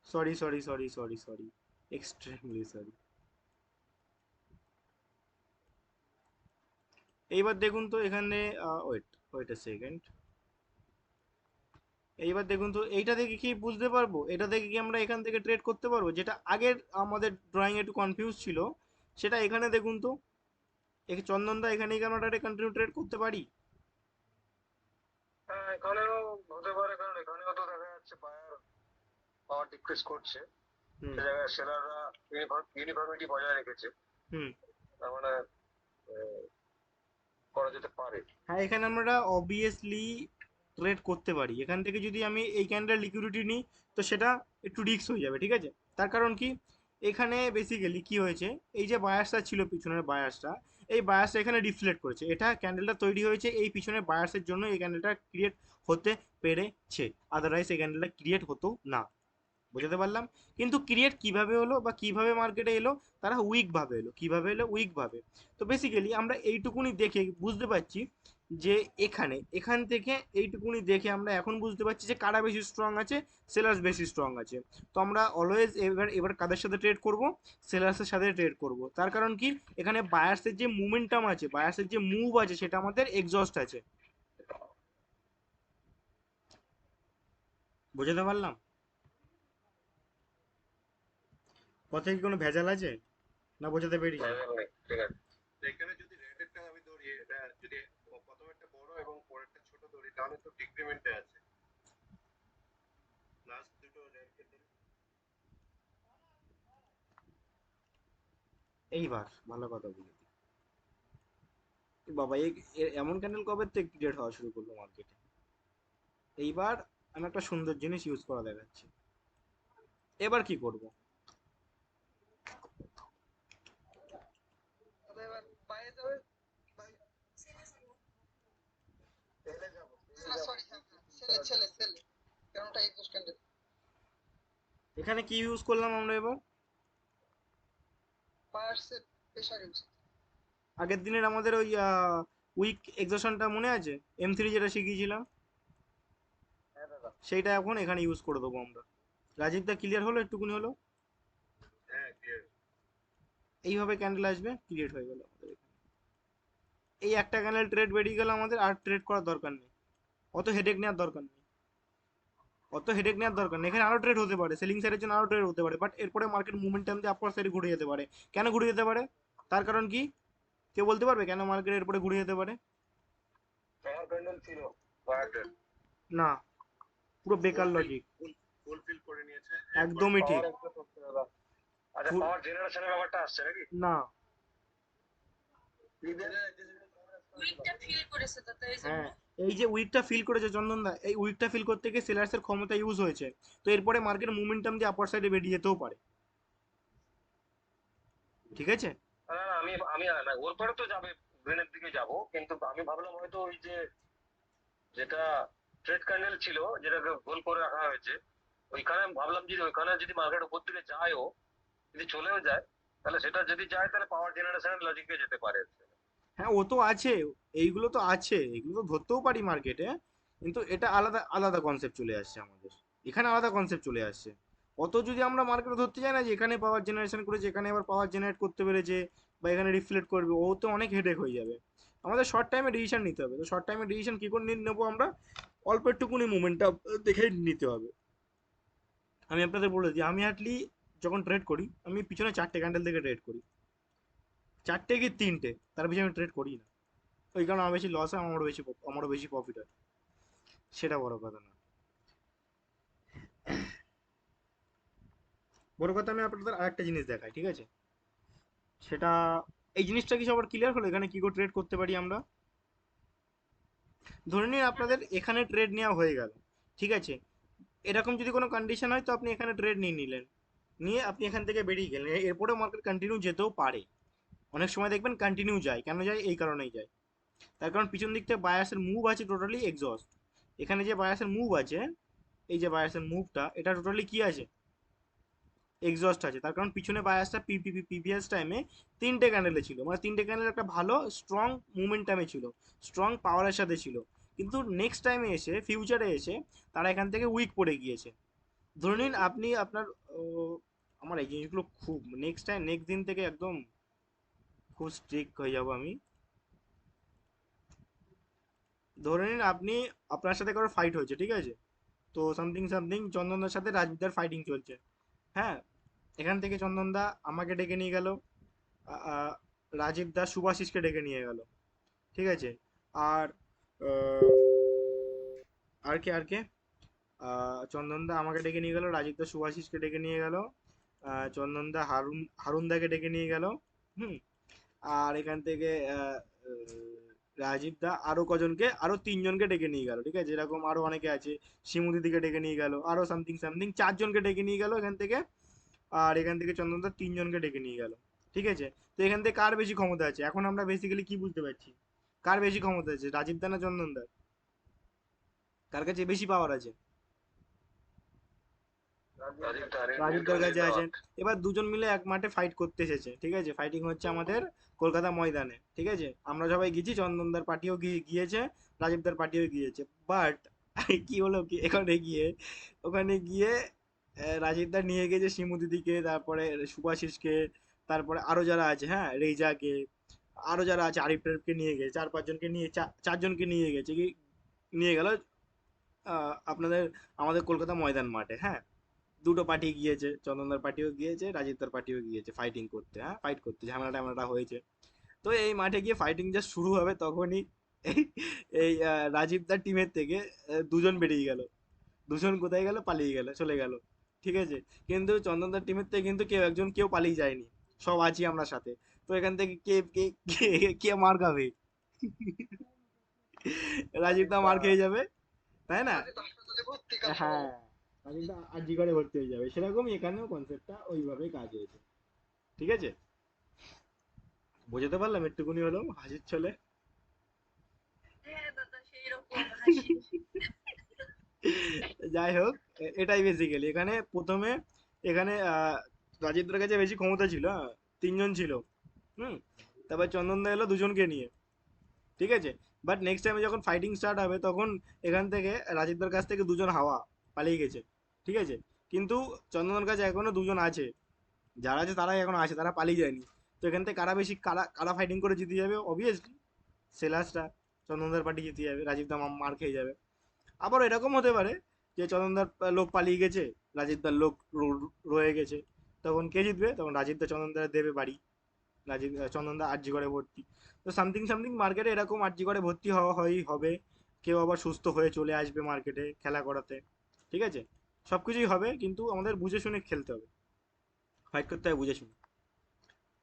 sorry sorry sorry sorry sorry, extremely sorry. এইবার দেখুন তো এখানে, ওয়েট ওয়েট এ সেকেন্ড, এইবার দেখুন তো এইটা দেখে কি বুঝতে পারবো, এটা দেখে কি আমরা এখান থেকে ট্রেড করতে পারবো, যেটা আগের আমাদের ড্রয়িং একটু কনফিউজ ছিল, সেটা এখানে দেখুন তো, চন্দনদা এখানে কি আমরা ডাইরেক্ট কন্টিনিউ ট্রেড করতে পারি? হ্যাঁ, এখানেও হতে পারে কারণ এখানেও তো দেখা যাচ্ছে বায়ার পাওয়ার ডিক্রিজ করছে, হুম সে জায়গায় সেলাররা ইউনিফর্মিটি বজায় রেখেছে। হুম। তার মানে আহ, করা যেতে পারে। হ্যাঁ, এখানে আমরা অবভিয়াসলি ট্রেড করতে পারি, এখান থেকে যদি আমি এই ক্যান্ডেল লিকুইডিটি নিই তো সেটা একটু রিস্ক হয়ে যাবে, ঠিক আছে। তার কারণ কি, এখানে বেসিক্যালি কি হয়েছে, এই যে বায়াসটা ছিল পিছনের বায়াসটা, এই বায়াসটা এখানে রিফ্লেক্ট করেছে, এটা ক্যান্ডেলটা তৈরি হয়েছে এই পিছনের বায়াসের জন্য, এই ক্যান্ডেলটা ক্রিয়েট হতে পেরেছে, আদারওয়াইজ এই ক্যান্ডেলটা ক্রিয়েট হতো না। বোঝাতে পারলাম? কিন্তু ক্রিয়েট কিভাবে হলো বা কিভাবে মার্কেটে এলো, তারা উইক ভাবে এলো। কিভাবে এলো? উইক ভাবে। তো বেসিক্যালি আমরা এইটুকুনি দেখে বুঝতে পারছি যে এখান থেকে এইটুকুনি দেখে আমরা এখন বুঝতে পারছি যে কারা বেশি স্ট্রং আছে, সেলার্স বেশি স্ট্রং আছে। তো আমরা অলওয়েজ এবার কাদের সাথে ট্রেড করব? সেলার্সের সাথে ট্রেড করব। তার কারণ কি? এখানে বায়ার্সের যে মুভমেন্টাম আছে, বায়ার্সের যে মুভ আছে, সেটা আমাদের এক্সস্ট আছে। বোঝাতে পারলাম? কথায় কি কোনো ভেজাল আছে, না বোঝাতে পেরেছি? ভেজাল নেই, ঠিক আছে। তো এখানে যদি রেটেরটা আমি ধরি, এটা যদি প্রথমেরটা বড় এবং পরেরটা ছোট ধরি, তাহলে তো ডিক্রিমেন্টে আছে। লাস্ট দুটো র্যাঙ্কের ধরি। এইবার ভালো কথা বলি। বাবা এমন ক্যান্ডেল কবে থেকে ক্রিয়েট হওয়া শুরু করলো মার্কেটে? এইবার আমি একটা সুন্দর জিনিস ইউজ করা দেখাচ্ছি। এবার কি করব? তাহলে এবার বাইরে যাবে, সেলে যাবো, সেলে না যাবো। সরি, হ্যাঁ হ্যাঁ, সেলে, কারণ ওটা এক্সস্ট ক্যান্ডেল। এখানে কি ইউজ করলাম আমরা এবার? বায়ার্সের প্রেশার ইউজ। আগের দিনের আমাদের ওই উইক এক্সশনটা মনে আছে? M3 যেটা শিখিয়েছিলাম, হ্যাঁ দাদা। সেইটা এখন এখানে ইউজ করে দেবো আমরা। রাজীব দা ক্লিয়ার হলো? একটুকুনি হলো? হ্যাঁ, ক্লিয়ার। এইভাবে ক্যান্ডেল আসবে, ক্রিয়েট হয়ে গেল আমাদের এখানে। এই একটা ক্যান্ডেল ট্রেড বেরিয়ে গেল আমাদের, আর ট্রেড করার দরকার নেই। অত হেডেক নেওয়ার দরকার নেই। এখানে আরো ট্রেড হতে পারে, সেলিং সাইডের জন্য আরো ট্রেড হতে পারে, বাট এরপরে মার্কেট মুভমেন্টাম দিয়ে আপার সাইডে ঘুরে যেতে পারে। কেন ঘুরে যেতে পারে? তার কারণ কি? কেউ বলতে পারবে কেন মার্কেট এরপরে ঘুরে যেতে পারে? পাওয়ার ক্যান্ডেল ছিল বায়ারদের। না, পুরো বেকার ফুলফিল লজিক। ফুলফিল করে নিয়েছে। একদমই ঠিক। পাওয়ার একটা করছে দাদা। আচ্ছা, ফুল পাওয়ার জেনারেশনের ব্যাপারটা আসছে নাকি? না। উইকটা ফিল করেছে তো তাই জন্য। হ্যাঁ, এই যে উইকটা ফিল করেছে চন্দন দা, এই উইকটা ফিল করতে গিয়ে সেলার্সের ক্ষমতা ইউজ হয়েছে। তো এরপরে মার্কেট মুভমেন্টাম দিয়ে আপার সাইডে বেরিয়ে যেতেও পারে। ঠিক আছে? না না, আমি আমি না, ওর পরে তো যাবে, গ্রিনের দিকে যাব, কিন্তু আমি ভাবলাম হয়তো ওই যে যেটা ট্রেড ক্যান্ডেল ছিল, যেটাকে গোল করে রাখা হয়েছে, ওইখানে ভাবলাম যে ওইখানে যদি মার্কেট উপর দিকে যায়ও, যদি চলেও যায়, তাহলে সেটা যদি যায় তাহলে পাওয়ার জেনারেশনের লজিকে যেতে পারে। হ্যাঁ, ও তো আছে। এইগুলো তো আছে, এগুলো তো ধরতেও পারি মার্কেটে। কিন্তু এটা আলাদা আলাদা কনসেপ্ট চলে আসছে আমাদের। এখানে আলাদা কনসেপ্ট চলে আসছে। অত যদি আমরা মার্কেটে ধরতে যাই না যে এখানে পাওয়ার জেনারেশন করেছে, এখানে আবার পাওয়ার জেনারেট করতে পেরেছে, বা এখানে রিফ্লেক্ট করবে, ও তো অনেক হেডেক হয়ে যাবে। আমাদের শর্ট টাইমে ডিসিশন নিতে হবে। তো শর্ট টাইমে ডিসিশন কি করে নেবো আমরা? অল্প একটুকুনি মুভমেন্টটা দেখে নিতে হবে। আমি আপনাদের বলে দিই, আমি হার্টলি যখন ট্রেড করি, আমি পিছনে 4টে ক্যান্ডেল থেকে ট্রেড করি। 4টে কি 3টে, তার বেশি আমি ট্রেড করি না। ওই কারণে আমার বেশি লস হয়, আমারও বেশি প্রফিট হয়। সেটা বড় কথা না। বড় কথা, আমি আপনাদের আরেকটা জিনিস দেখাই, ঠিক আছে? সেটা, এই জিনিসটা কি সবার ক্লিয়ার হলো এখানে কি করে ট্রেড করতে পারি আমরা? ধরে নিন আপনাদের এখানে ট্রেড নেওয়া হয়ে গেল, ঠিক আছে? এরকম যদি কোনো কন্ডিশন হয়, তো আপনি এখানে ট্রেড নিয়ে নিলেন, নিয়ে আপনি এখান থেকে বেরিয়ে গেলেন। এরপরে মার্কেট কন্টিনিউ যেতেও পারে। অনেক সময় দেখবেন কন্টিনিউ যায়। কেন যায়? এই কারণেই যায়। তার কারণ পিছন দিক থেকে বায়াসের মুভ আছে টোটালি এক্সস্ট। এখানে যে বায়াসের মুভ আছে, এই যে বায়াসের মুভটা, এটা টোটালি কি আছে? এক্সস্ট আছে। তার কারণ পিছনে বায়াসটা প্রিভিয়াস টাইমে 3টে ক্যান্ডেলে ছিল, মানে 3টে ক্যান্ডেল একটা ভালো স্ট্রং মুভমেন্টামে ছিল, স্ট্রং পাওয়ারের সাথে ছিল। কিন্তু নেক্সট টাইমে এসে, ফিউচারে এসে, তারা এখান থেকে উইক পড়ে গিয়েছে। ধরে নিন আপনি আপনার ও, আমার এই জিনিসগুলো খুব নেক্সট দিন থেকে একদম খুব স্ট্রিক্ট হয়ে যাব আমি। ধরে নিন আপনি, আপনার সাথে কারো ফাইট হয়েছে, ঠিক আছে? তো সামথিং সামথিং চন্দনদার সাথে রাজবিদার ফাইটিং চলছে। হ্যাঁ, এখান থেকে চন্দনদা আমাকে ডেকে নিয়ে গেল, রাজীব দা সুভাশিসকে ডেকে নিয়ে গেল, ঠিক আছে? আর আহ, আর কে চন্দনদা আমাকে ডেকে নিয়ে গেল, রাজীব দা সুভাশিসকে ডেকে নিয়ে গেল, চন্দনদা হারুনদাকে ডেকে নিয়ে গেল। হুম। আর এখান থেকে রাজীব দা আরো কজনকে, আরো 3জনকে ডেকে নিয়ে গেল, ঠিক আছে? এরকম আরো অনেকে আছে। শিমু দিদিকে ডেকে নিয়ে গেল, আরো সামথিং সামথিং 4জনকে ডেকে নিয়ে গেল এখান থেকে। আর এখান থেকে চন্দনদা 3জনকে ডেকে নিয়ে গেল, ঠিক আছে? তো এখান থেকে কার বেশি ক্ষমতা আছে এখন আমরা বেসিক্যালি কি বুঝতে পারছি? কার বেশি ক্ষমতা আছে, রাজীব দা না চন্দন দা? কার কাছে বেশি পাওয়ার আছে? রাজীবদার কাছে আছেন। এবার দুজন মিলে এক মাঠে ফাইট করতে এসেছে, ঠিক আছে, ফাইটিং হচ্ছে আমাদের কলকাতা ময়দানে, ঠিক আছে, আমরা সবাই গেছি, চন্দনদার পার্টিও গিয়েছে, রাজীবদার পার্টিও গিয়েছে, বাট কি হলো কি, ওখানে গিয়ে রাজীবদার নিয়ে গেছে শিমু দিদিকে, তারপরে সুভাশিসকে, তারপরে আরো যারা আছে, হ্যাঁ, রেজাকে, আরো যারা আছে আরিফ টারিফকে নিয়ে গেছে, 4-5 জনকে নিয়ে, চারজনকে নিয়ে গেছে কি, নিয়ে গেল আপনাদের আমাদের কলকাতা ময়দান মাঠে, হ্যাঁ, দুটো পার্টি গিয়েছে, চন্দনদার পার্টিও গিয়েছে, রাজীবদার পার্টিও গিয়েছে ফাইটিং করতে, হ্যাঁ, ফাইট করতে, ঝামেলা টামেলাটা হয়েছে। তো এই মাঠে গিয়ে ফাইটিং জাস্ট শুরু হবে তখনই এই এই রাজীবদার টিমের থেকে দুজন বেরিয়ে গেল, দুজন কোথায় গেল, পালিয়ে গেল, চলে গেল, ঠিক আছে, কিন্তু চন্দনদার টিমের থেকে কিন্তু কেউ পালিয়ে যায়নি, সব আছি আমরা সাথে। তো এখান থেকে কে কে কে কে মার খাবে? রাজীবদা মার খেয়ে যাবে, তাই না? রাজীব হাসপাতালে ভর্তি কাজ হ্যাঁ, রাজীবদা আরজি করে ভর্তি হয়ে যাবে, সেরকমই এখানেও কনসেপ্টটা ওইভাবেই কাজ হয়েছে, ঠিক আছে, বোঝাতে পারলাম একটুকুনি হলো হাসির ছলে। হ্যাঁ দাদা সেই রকম হাসি। যাই হোক, এটাই বেসিক্যালি এখানে প্রথমে, এখানে রাজেন্দ্রের কাছে বেশি ক্ষমতা ছিল, হ্যাঁ, 3 জন ছিল, হুম, তারপর চন্দনদা এলো দুজনকে নিয়ে, ঠিক আছে, বাট নেক্সট টাইমে যখন ফাইটিং স্টার্ট হবে তখন এখান থেকে রাজেন্দ্রের কাছ থেকে 2 জন হাওয়া পালিয়ে গেছে, ঠিক আছে, কিন্তু চন্দনের কাছে এখনো 2 জন আছে, যারা আছে তারাই এখন আছে, তারা পালিয়ে যায়নি। তো এখান থেকে কারা কারা ফাইটিং করে জিতে যাবে, অবভিয়াসলি সেলাসটা, চন্দনদার পার্টি জিতে যাবে, রাজীবদা মার খেয়ে যাবে। আবার এরকম হতে পারে যে চন্দনদার লোক পালিয়ে গেছে, রাজীবদার লোক রয়ে গেছে, তখন কে জিতবে? তখন রাজীবদা চন্দনদার দেবে বাড়ি, চন্দনদা আরজি করে ভর্তি। তো সামথিং সামথিং মার্কেটে এরকম আরজি করে ভর্তি হওয়া হবে, কেউ আবার সুস্থ হয়ে চলে আসবে মার্কেটে খেলা করাতে, ঠিক আছে, সব কিছুই হবে, কিন্তু আমাদের বুঝে শুনে খেলতে হবে, ফাইট করতে হবে বুঝে শুনে,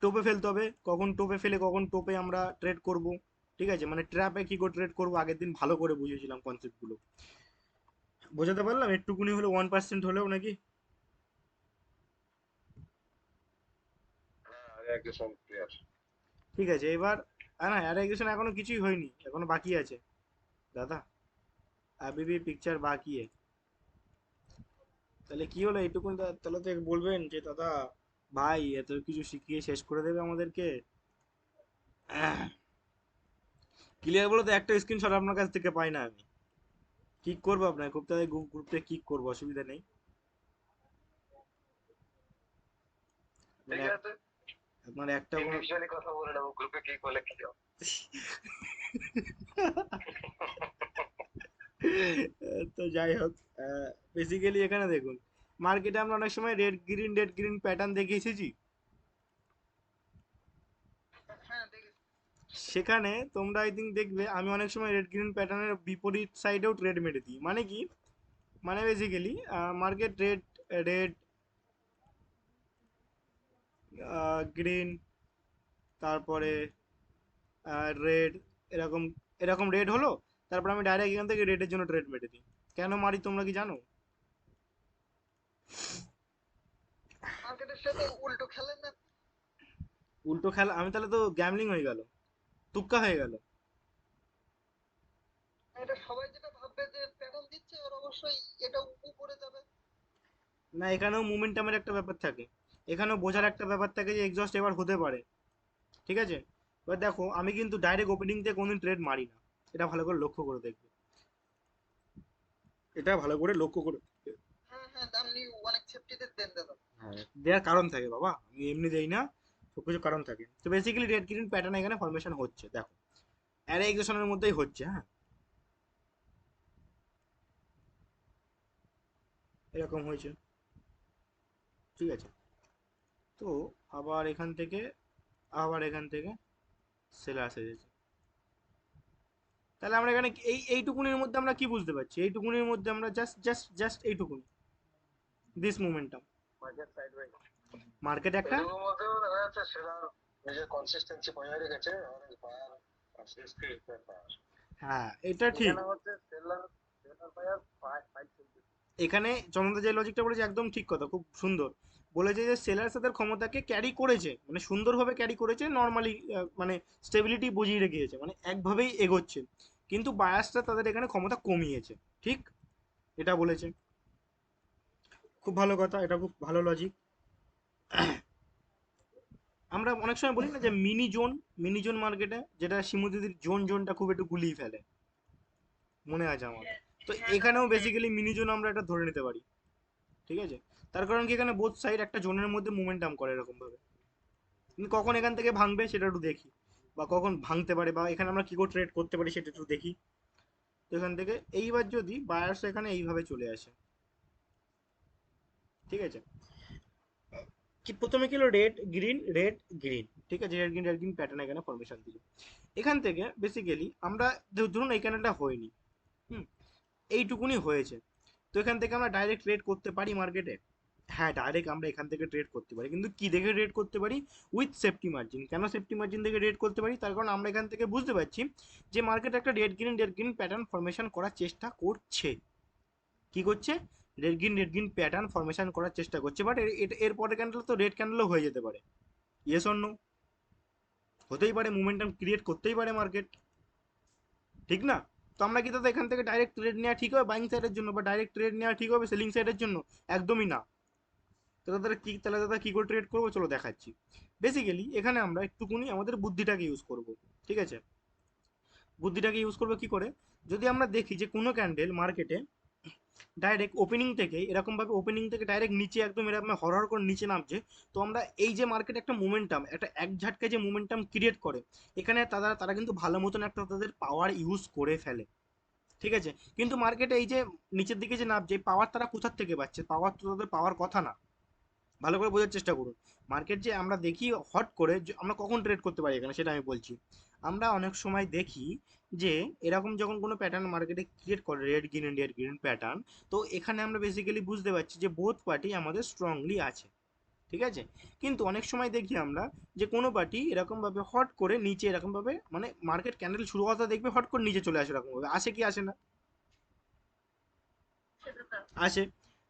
টোপে ফেলতে হবে, কখন টোপে ফেলে কখন টোপে আমরা ট্রেড করব, ঠিক আছে, মানে ট্র্যাপে কি করে ট্রেড করবো আগের দিন ভালো করে বুঝিয়েছিলাম কনসেপ্টগুলো, বোঝাতে পারলাম একটুকুনি হলো, 1% হলেও নাকি? একদম ক্লিয়ার। ঠিক আছে, এবার না, অ্যারাইগেশন এখনো কিছুই হয়নি, এখনো বাকি আছে দাদা, अभी भी পিকচার বাকি है। তাহলে কি হলো এইটুকুন, তাহলে তো বলবেন যে দাদা ভাই এত কিছু শিখিয়ে শেষ করে দেবে আমাদেরকে, ক্লিয়ার বলো তো, একটা স্ক্রিনশট আপনার কাছ থেকে পাই না আমি, কিক করবো আপনার খুব তাড়াতাড়ি গ্রুপে কিক করবো, অসুবিধা নেই, ঠিক মানে আছে, আপনার একটা কোনো ইন্ডিভিজুয়ালি কথা বলে নেবো, গ্রুপে কি করলে কি হবে। তো যাই হোক, বেসিক্যালি এখানে দেখুন, মার্কেটে আমরা অনেক সময় রেড গ্রিন প্যাটার্ন দেখে এসেছি, হ্যাঁ দেখেছি। সেখানে তোমরা আই থিঙ্ক দেখবে আমি অনেক সময় রেড গ্রিন প্যাটার্নের বিপরীত সাইডেও ট্রেড মেরে দিই, মানে কি, মানে basically market red, red, green, তারপরে রেড, এরকম এরকম রেড হলো, তারপর আমি ডাইরেক্ট এখান থেকে রেডের জন্য ট্রেড মেরে দিই, কেন মারি তোমরা কি জানো? মার্কেটের সাথে উল্টো খেলেন না? উল্টো খেলা, আমি তাহলে তো গ্যামলিং হয়ে গেল, তুক্কা হয়ে গেল। এটা সবাই যেটা ভাববে যে প্যাটার্ন দিচ্ছে আর অবশ্যই এটা উপরে যাবে। না, এখানেও মোমেন্টামের একটা ব্যাপার থাকে, এখানেও বোঝার একটা ব্যাপার থাকে যে এক্সস্ট এবার হতে পারে, ঠিক আছে, এবার দেখো আমি কিন্তু ডাইরেক্ট ওপেনিং থেকে কোনদিন ট্রেড মারি না, এটা ভালো করে লক্ষ্য করে দেখবে, এটা ভালো করে লক্ষ্য করে, হ্যাঁ হ্যাঁ, আপনি অনেক সেফটিতে দেন দাদা। হ্যাঁ, দেওয়ার কারণ থাকে বাবা, আমি এমনি দেই না, সব কিছু কারণ থাকে। তো বেসিক্যালি রেড গ্রিন প্যাটার্ন এখানে ফরমেশন হচ্ছে, দেখো অ্যারে এক্সেশনের মধ্যেই হচ্ছে, হ্যাঁ, এরকম হয়েছে, ঠিক আছে, তো আবার এখান থেকে সেলার এসেছে, তাহলে আমরা এখানে এইটুকুনির মধ্যে আমরা কি বুঝতে পারছি, এইটুকুনির মধ্যে আমরা জাস্ট এইটুকুনি, this momentum, market side wise market একটা, এগুলোর মধ্যেও দেখা যাচ্ছে সেরা নিজের কনসিস্টেন্সি বজায় রেখেছে, অনেক বায়ার হ্যাঁ এটা ঠিক, এখানে হচ্ছে সেলার বায়ার ফাইট চলছে। এখানে চন্দ্র যে লজিকটা বলেছে একদম ঠিক কথা, খুব সুন্দর বলেছে, যে সেলার তাদের ক্ষমতাকে ক্যারি করেছে, মানে সুন্দরভাবে ক্যারি করেছে, নর্মালি মানে স্টেবিলিটি বজিয়ে রেখেছে, মানে একভাবেই এগোচ্ছে, কিন্তু বায়াসটা তাদের এখানে ক্ষমতা কমিয়েছে, ঠিক, এটা বলেছে, খুব ভালো কথা, এটা খুব ভালো লজিক। আমরা অনেক সময় বলি না যে মিনি জোন মার্কেটে, যেটা শিমুদিদির জোনটা খুব একটু গুলিয়ে ফেলে, মনে আছে আমার। তো এখানেও বেসিক্যালি মিনি জোন আমরা এটা ধরে নিতে পারি, ঠিক আছে। তার কারণ কি, এখানে বোথ সাইড একটা জোনের মধ্যে মোমেন্টাম করে এরকম ভাবে। কিন্তু কখন এখান থেকে ভাঙবে সেটা একটু দেখি, বা কখন ভাঙতে পারে, বা এখানে আমরা কি করে ট্রেড করতে পারি সেটা একটু দেখি। তো এখান থেকে এইবার যদি বায়ার্স এখানে এইভাবে চলে আসে, ঠিক আছে, কি প্রথমে কি হলো, রেড গ্রিন, ঠিক আছে, রেড গ্রিন প্যাটার্ন এখানে ফরমেশন দিল। এখান থেকে বেসিক্যালি আমরা ধরুন এই ক্যান্ডেলটা হয়নি, হুম, এইটুকুনি হয়েছে। তো এখান থেকে আমরা ডাইরেক্ট ট্রেড করতে পারি মার্কেটে। হ্যাঁ, ডাইরেক্ট আমরা এখান থেকে ট্রেড করতে পারি, কিন্তু কি দেখে ট্রেড করতে পারি? With safety margin. কেন সেফটি মার্জিন দেখে ট্রেড করতে পারি? তার কারণ আমরা এখান থেকে বুঝতে পারছি যে মার্কেট একটা রেড গ্রিন প্যাটার্ন ফরমেশন করার চেষ্টা করছে। কি করছে? রেড গ্রিন প্যাটার্ন ফরমেশন করার চেষ্টা করছে, বাট এর পরের ক্যান্ডেল তো রেড ক্যান্ডেলও হয়ে যেতে পারে। Yes or no? হতেই পারে, মোমেন্টাম ক্রিয়েট করতেই পারে মার্কেট, ঠিক না? তো আমরা কি দাদা এখান থেকে ডাইরেক্ট ট্রেড নেওয়া ঠিক হবে বাইং সাইডের জন্য, বা ডাইরেক্ট ট্রেড নেওয়া ঠিক হবে সেলিং সাইডের জন্য? একদমই না। তাহলে দাদা কি করে ট্রেড করবো, চলো দেখাচ্ছি। বেসিক্যালি এখানে আমরা একটুকুনি আমাদের বুদ্ধিটাকে ইউজ করব, ঠিক আছে। বুদ্ধিটাকে ইউজ করবো কি করে? যদি আমরা দেখি যে কোনো ক্যান্ডেল মার্কেটে ডাইরেক্ট ওপেনিং থেকে এরকম ভাবে ওপেনিং থেকে ডাইরেক্ট নিচে একদম এরকম হরহর করে নিচে নামছে, তো আমরা এই যে মার্কেট একটা মোমেন্টাম, একটা এক ঝাটকে যে মোমেন্টাম ক্রিয়েট করে, এখানে তারা তারা কিন্তু ভালো মতন একটা তাদের পাওয়ার ইউজ করে ফেলে, ঠিক আছে। কিন্তু মার্কেটে এই যে নিচের দিকে যে নামছে, পাওয়ার তারা কোথার থেকে পাচ্ছে? পাওয়ার তো তাদের পাওয়ার কথা না। ভালো করে বোঝার চেষ্টা করুন। মার্কেট যে আমরা দেখি হট করে, আমরা কখন ট্রেড করতে পারি এখানে সেটা আমি বলছি। আমরা অনেক সময় দেখি যে এরকম যখন কোনো প্যাটার্ন মার্কেটে ক্রিয়েট করে, রেড গ্রিন প্যাটার্ন, তো এখানে আমরা বেসিক্যালি বুঝতে পারছি যে বোথ পার্টি আমাদের স্ট্রংলি আছে, ঠিক আছে। কিন্তু অনেক সময় দেখি আমরা যে কোনো পার্টি এরকমভাবে হট করে নিচে এরকমভাবে, মানে মার্কেট ক্যান্ডেল শুরু হওয়াটা দেখবে হট করে নিচে চলে আসে, এরকমভাবে আসে কি আসে না? সেটা তো আসে।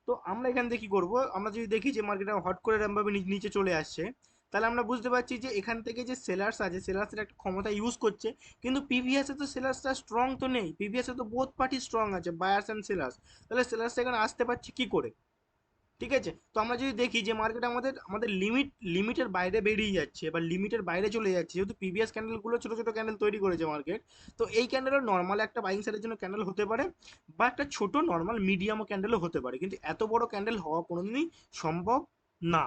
তো আমরা এখান থেকে কি করব, আমরা যদি দেখি যে মার্কেটে হট করে এরমভাবে নিচে চলে আসছে, তাহলে আমরা বুঝতে পারছি যে এখান থেকে যে সেলার্স আছে, সেলার্সের একটা ক্ষমতা ইউজ করছে। কিন্তু প্রিভিয়াসে তো সেলার্সটা স্ট্রং তো নেই, প্রিভিয়াসে তো বোথ পার্টি স্ট্রং আছে, বায়ার্স অ্যান্ড সেলার্স। তাহলে সেলার্স এখানে আসতে পারছে কি করে? ঠিক আছে। তো আমরা যদি দেখি যে মার্কেট আমাদের আমাদের লিমিটের বাইরে বেরিয়ে যাচ্ছে, বা লিমিটের বাইরে চলে যাচ্ছে, যেহেতু প্রিভিয়াস ক্যান্ডেলগুলো ছোট ছোট ক্যান্ডেল তৈরি করেছে মার্কেট, তো এই ক্যান্ডেলও নর্মাল একটা বাইং সাইডের জন্য ক্যান্ডেল হতে পারে, বা একটা ছোট নর্মাল মিডিয়াম ক্যান্ডেলও হতে পারে, কিন্তু এত বড় ক্যান্ডেল হওয়া কোনোদিনই সম্ভব না।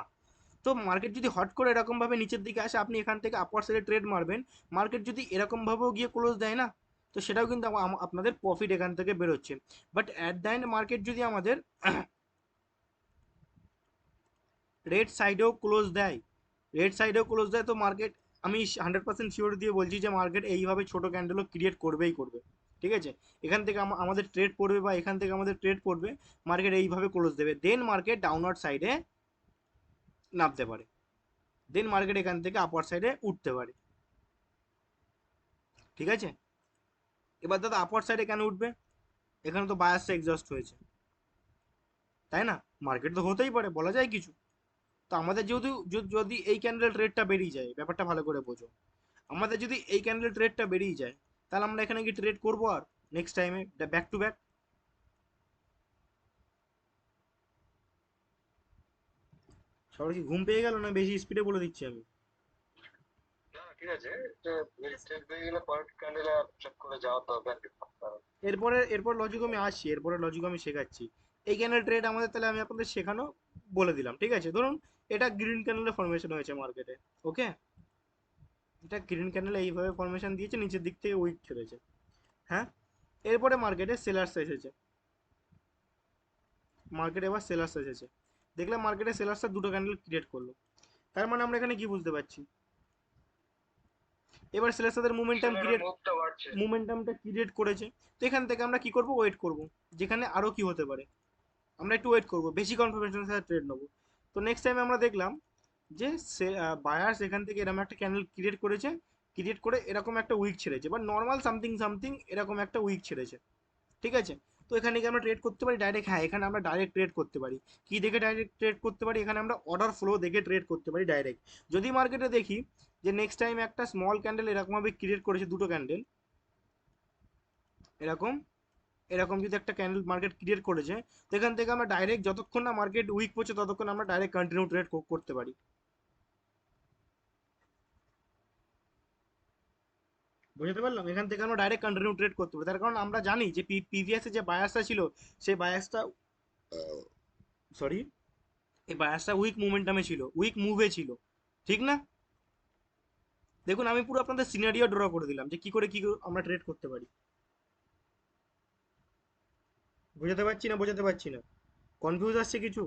তো মার্কেট যদি হট করে এরকম ভাবে নিচের দিকে আসে, আপনি এখান থেকে আপার সাইডে ট্রেড মারবেন। মার্কেট যদি এরকম ভাবেও গিয়ে ক্লোজ দেয় না, তো সেটাও কিন্তু আপনাদের প্রফিট এখান থেকে বেরোচ্ছে। But at the end market যদি আমাদের রেড সাইডেও ক্লোজ দেয়, তো মার্কেট, আমি 100% শিওর দিয়ে বলছি যে মার্কেট এইভাবে ছোট ক্যান্ডেলও ক্রিয়েট করবেই করবে, ঠিক আছে। এখান থেকে আমাদের ট্রেড পড়বে, বা এখান থেকে আমাদের ট্রেড পড়বে, মার্কেট এইভাবে ক্লোজ দেবে, দেন মার্কেট ডাউনওয়ার্ড সাইডে নামতে পারে, দেন মার্কেট এখান থেকে আপার সাইডে উঠতে পারে, ঠিক আছে। এবার দাদা আপার সাইডে কেন উঠবে? এখানে তো বায়াসটা এক্সস্ট হয়েছে, তাই না? মার্কেট তো হতেই পারে, বলা যায় কিছু। তো আমাদের যেহেতু যদি এই ক্যান্ডেল ট্রেডটা বেরিয়ে যায়, ব্যাপারটা ভালো করে বোঝো, আমাদের যদি এই ক্যান্ডেল ট্রেডটা বেরিয়ে যায়, তাহলে আমরা এখানে কি ট্রেড করবো আর নেক্সট টাইমে ব্যাক টু ব্যাক? সবার কি ঘুম পেয়ে গেল, না বেশি স্পিডে বলে দিচ্ছি আমি? না ঠিক আছে, তো ট্রেড হয়ে গেলে পরের ক্যান্ডেল আর চেক করে যাওয়ার দরকার নেই। কারণ এরপর লজিক আমি আসছি, এরপরে লজিক আমি শেখাচ্ছি। এই ক্যান্ডেল ট্রেড আমাদের, তাহলে আমি আপনাদের শেখানো বলে দিলাম, ঠিক আছে। ধরুন এটা গ্রিন ক্যান্ডেলের ফরমেশন হয়েছে মার্কেটে, ওকে। এটা গ্রিন ক্যান্ডেল এইভাবে ফরমেশন দিয়েছে, নিচের দিক থেকে উইক ছেড়েছে, হ্যাঁ। এরপরে মার্কেটে সেলার্স এসেছে, মার্কেটে এবার সেলার্স এসেছে, দেখলাম মার্কেটে সেলার্সটা দুটো ক্যান্ডেল ক্রিয়েট করলো। তার মানে আমরা এখানে কি বুঝতে পারছি? এবার সেলার্সদের সেলারের মুভটা বাড়ছে। মোমেন্টামটা ক্রিয়েট করেছে। তো এখান থেকে আমরা কি করব, ওয়েট করব, যেখানে আরো কি হতে পারে, আমরা একটু ওয়েট করব, বেশি কনফার্মেশনের সাথে ট্রেড নেবো। তো নেক্সট টাইম আমরা দেখলাম যে বায়ার্স এখান থেকে এরকম একটা ক্যান্ডেল ক্রিয়েট করেছে, ক্রিয়েট করে এরকম একটা উইক ছেড়েছে, বা নর্মাল সামথিং সামথিং এরকম একটা উইক ছেড়েছে, ঠিক আছে। তো এখানে কি আমরা ট্রেড করতে পারি ডাইরেক্ট? হ্যাঁ, এখানে আমরা ডাইরেক্ট ট্রেড করতে পারি। কি দেখে ডাইরেক্ট ট্রেড করতে পারি? এখানে আমরা অর্ডার ফ্লো দেখে ট্রেড করতে পারি ডাইরেক্ট। যদি মার্কেটে দেখি যে নেক্সট টাইম একটা স্মল ক্যান্ডেল এরকমভাবে ক্রিয়েট করেছে, দুটো ক্যান্ডেল এরকম, এরকম যদি একটা ক্যান্ডেল মার্কেট ক্রিয়েট করেছে, তো এখান থেকে আমরা ডাইরেক্ট যতক্ষণ না মার্কেট উইক পড়ছে ততক্ষণ আমরা ডাইরেক্ট কন্টিনিউ ট্রেড করতে পারি। বুঝতে পারলাম? এখান থেকে আমরা ডাইরেক্ট কন্টিনিউ ট্রেড করতে পারি, তার কারণ আমরা জানি যে প্রিভিয়াসে যে বায়াসটা ছিল সেই বায়াসটা, সরি, এই বায়াসটা উইক মোমেন্টামে ছিল, উইক মুভে ছিল, ঠিক না? দেখুন আমি পুরো আপনাদের সিনারিও ড্র করে দিলাম যে কি করে আমরা ট্রেড করতে পারি। বুঝাতে পারছি না, বোঝাতে পারছি না? কনফিউজ আসছে কিছু?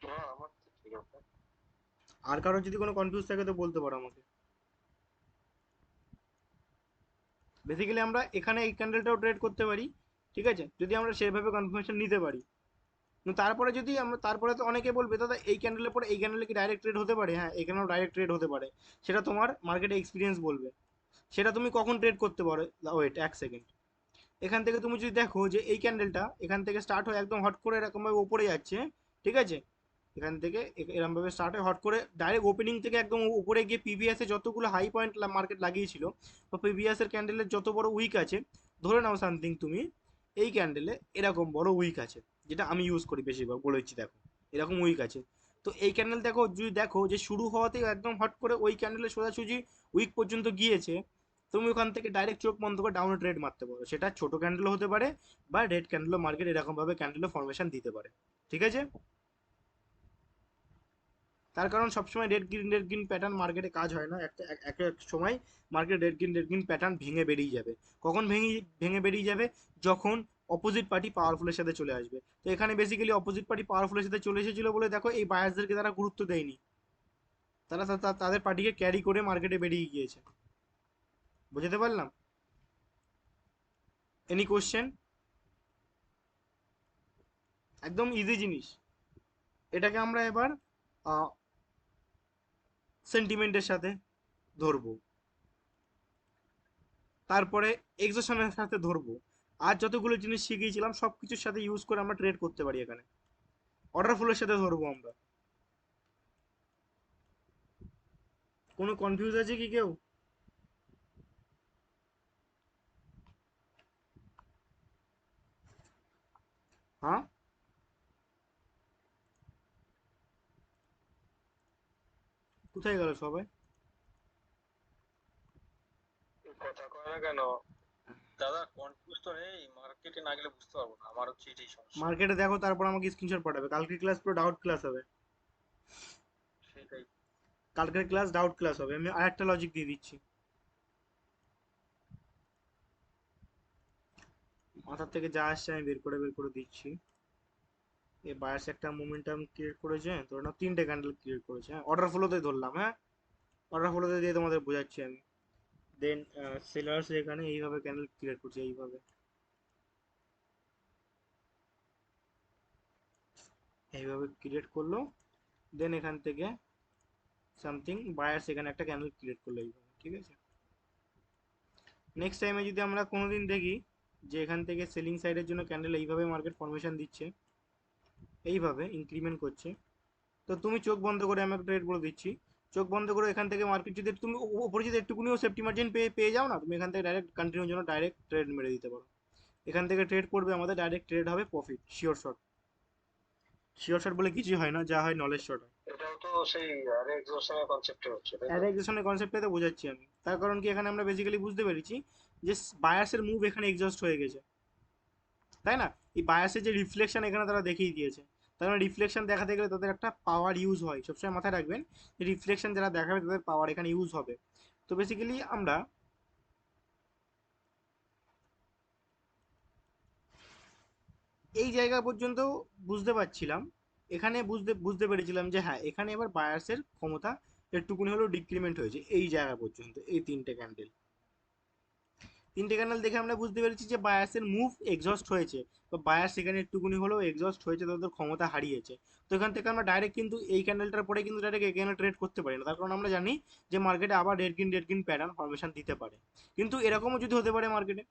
হ্যাঁ আমার তো ঠিক আছে। আর কারোর যদি কোনো কনফিউজ থাকে তো বলতে পারো আমাকে। বেসিক্যালি আমরা এখানে এই ক্যান্ডেলটাও ট্রেড করতে পারি, ঠিক আছে, যদি আমরা সেভাবে কনফার্মেশন নিতে পারি। কিন্তু তারপরে যদি আমরা, তারপরে তো অনেকে বলবে দাদা এই ক্যান্ডেলের পরে এই ক্যান্ডেলে কি ডাইরেক্ট ট্রেড হতে পারে? হ্যাঁ, এখানেও ডাইরেক্ট ট্রেড হতে পারে, সেটা তোমার মার্কেটে এক্সপিরিয়েন্স বলবে। সেটা তুমি কখন ট্রেড করতে পারো? ওয়েট এক সেকেন্ড। এখান থেকে তুমি যদি দেখো যে এই ক্যান্ডেলটা এখান থেকে স্টার্ট হয়ে একদম হট করে এরকমভাবে উপরে যাচ্ছে, ঠিক আছে, এখান থেকে এরকমভাবে স্টার্ট হয়ে হট করে ডাইরেক্ট ওপেনিং থেকে একদম উপরে গিয়ে প্রিভিয়াসে যতগুলো হাই পয়েন্ট মার্কেট লাগিয়েছিল বা প্রিভিয়াসের ক্যান্ডেলের যত বড় উইক আছে, ধরে নাও সামথিং তুমি এই ক্যান্ডেলে এরকম বড় উইক আছে, যেটা আমি ইউজ করি বেশিরভাগ, বলে দিচ্ছি দেখো এরকম উইক আছে। তো এই ক্যান্ডেল দেখো, যদি দেখো যে শুরু হওয়াতেই একদম হট করে ওই ক্যান্ডেলে সোজাসুজি উইক পর্যন্ত গিয়েছে, তুমি ওখান থেকে ডাইরেক্ট চোখ বন্ধ করে ডাউনে ট্রেড মারতে পারো। সেটা ছোট ক্যান্ডেল হতে পারে বা রেড ক্যান্ডেল মার্কেট এরকমভাবে ক্যান্ডেল ফরমেশন দিতে পারে, ঠিক আছে? তার কারণ সবসময় রেড গ্রিন প্যাটার্ন মার্কেটে কাজ হয় না, একটা এক এক সময় মার্কেট রেড গ্রিন প্যাটার্ন ভেঙে বেরিয়ে যাবে। কখন ভেঙে ভেঙে বেরিয়ে যাবে? যখন অপোজিট পার্টি পাওয়ারফুলের সাথে চলে আসবে। তো এখানে বেসিক্যালি অপোজিট পার্টি পাওয়ারফুলের সাথে চলে এসেছিল বলে দেখো এই বায়ার্সদেরকে তারা গুরুত্ব দেয়নি, তারা তাদের পার্টিকে ক্যারি করে মার্কেটে বেরিয়ে গিয়েছে। বুঝতে পারলাম? Any question? একদম ইজি জিনিস। এটাকে আমরা এবার সেন্টিমেন্টের সাথে ধরবো, তারপরে এক্সোশনের সাথে ধরবো, আর যতগুলো জিনিস শিখিয়েছিলাম সব কিছুর সাথে ইউজ করে আমরা ট্রেড করতে পারি। এখানে অর্ডার ফ্লোর সাথে ধরবো আমরা। কোনো কনফিউজ আছে কি কেউ? হ্যাঁ, কোথায় গেল সবাই? কথা কয় না কেন? দাদা কনফিউজ তো নেই, মার্কেটে না গেলে বুঝতে পারবো না, আমার হচ্ছে এটাই সমস্যা। মার্কেটে দেখো, তারপর আমাকে স্ক্রিনশট পাঠাবে। কালকে ক্লাস পুরো ডাউট ক্লাস হবে, সেটাই। কালকের ক্লাস ডাউট ক্লাস হবে। আমি আরেকটা লজিক দিয়ে দিচ্ছি, মাথার থেকে যা আসছে আমি বের করে দিচ্ছি। এই বায়ার্স একটা মোমেন্টাম ক্রিয়েট করেছে, ধরে নাও তিনটে ক্যান্ডেল ক্রিয়েট করেছে, হ্যাঁ, অর্ডার ফ্লোতে ধরলাম, হ্যাঁ, অর্ডার ফ্লোতে দিয়ে তোমাদের বোঝাচ্ছি আমি। দেন সেলার্স এখানে এইভাবে ক্যান্ডেল ক্রিয়েট করছে, এইভাবে ক্রিয়েট করলো। দেন এখান থেকে সামথিং বায়ার্স এখানে একটা ক্যান্ডেল ক্রিয়েট করলো এইভাবে, ঠিক আছে? নেক্সট টাইমে যদি আমরা কোনোদিন দেখি যে এখান থেকে সেলিং সাইডের জন্য ক্যান্ডেল এইভাবে মার্কেট ফরমেশন দিচ্ছে, এইভাবে ইনক্রিমেন্ট করছে, তো তুমি চোখ বন্ধ করে, আমি একটা ট্রেড বলে দিচ্ছি, চোখ বন্ধ করে এখান থেকে মার্কেট যদি তুমি উপরে যদি একটুকুনিও সেফটি মার্জিন পেয়ে যাও না, তুমি এখান থেকে ডাইরেক্ট কন্টিনিউর জন্য ডাইরেক্ট ট্রেড মেরে দিতে পারো। এখান থেকে ট্রেড করবে আমাদের, ডাইরেক্ট ট্রেড হবে profit, sure shot. Sure shot বলে কিছু হয় না, যা হয় নলেজ শট হয়। এটাও তো সেই আরে এক্সোশনের কনসেপ্টে হচ্ছে, তাই তো? অ্যারেগেশনের কনসেপ্টে তো বোঝাচ্ছি আমি। তার কারণ কি, এখানে আমরা বেসিক্যালি বুঝতে পেরেছি যে বায়াসের মুভ এখানে এক্সস্ট হয়ে গেছে, তাই না? এই বায়াসের যে রিফ্লেকশন এখানে তারা দেখিয়ে দিয়েছে। তার মানে রিফ্লেকশন দেখাতে গেলে তাদের একটা পাওয়ার ইউজ হয়, সবসময় মাথায় রাখবেন যে রিফ্লেকশন যারা দেখাবে তাদের পাওয়ার এখানে ইউজ হবে। তো বেসিক্যালি আমরা এই জায়গা পর্যন্ত বুঝতে পারছিলাম, এখানে বুঝতে বুঝতে পেরেছিলাম যে হ্যাঁ, এখানে এবার বায়ার্সের ক্ষমতা একটুকুনি হলেও ডিক্রিমেন্ট হয়েছে এই জায়গা পর্যন্ত। এই তিনটে ক্যান্ডেল দেখে আমরা বুঝতে পেরেছি যে বায়াসের মুভ এক্সস্ট হয়েছে, তো বায়াস সেখানে একটুকুনি হলেও এক্সস্ট হয়েছে, তাদের ক্ষমতা হারিয়েছে। তো এখান থেকে আমরা ডাইরেক্ট কিন্তু এই ক্যান্ডেলটার পরে কিন্তু ডাইরেক্ট এখানে ট্রেড করতে পারি না, তার কারণ আমরা জানি যে মার্কেটে আবার রেড গ্রিন প্যাটার্ন ফরমেশন দিতে পারে। কিন্তু এরকমও যদি হতে পারে মার্কেটে,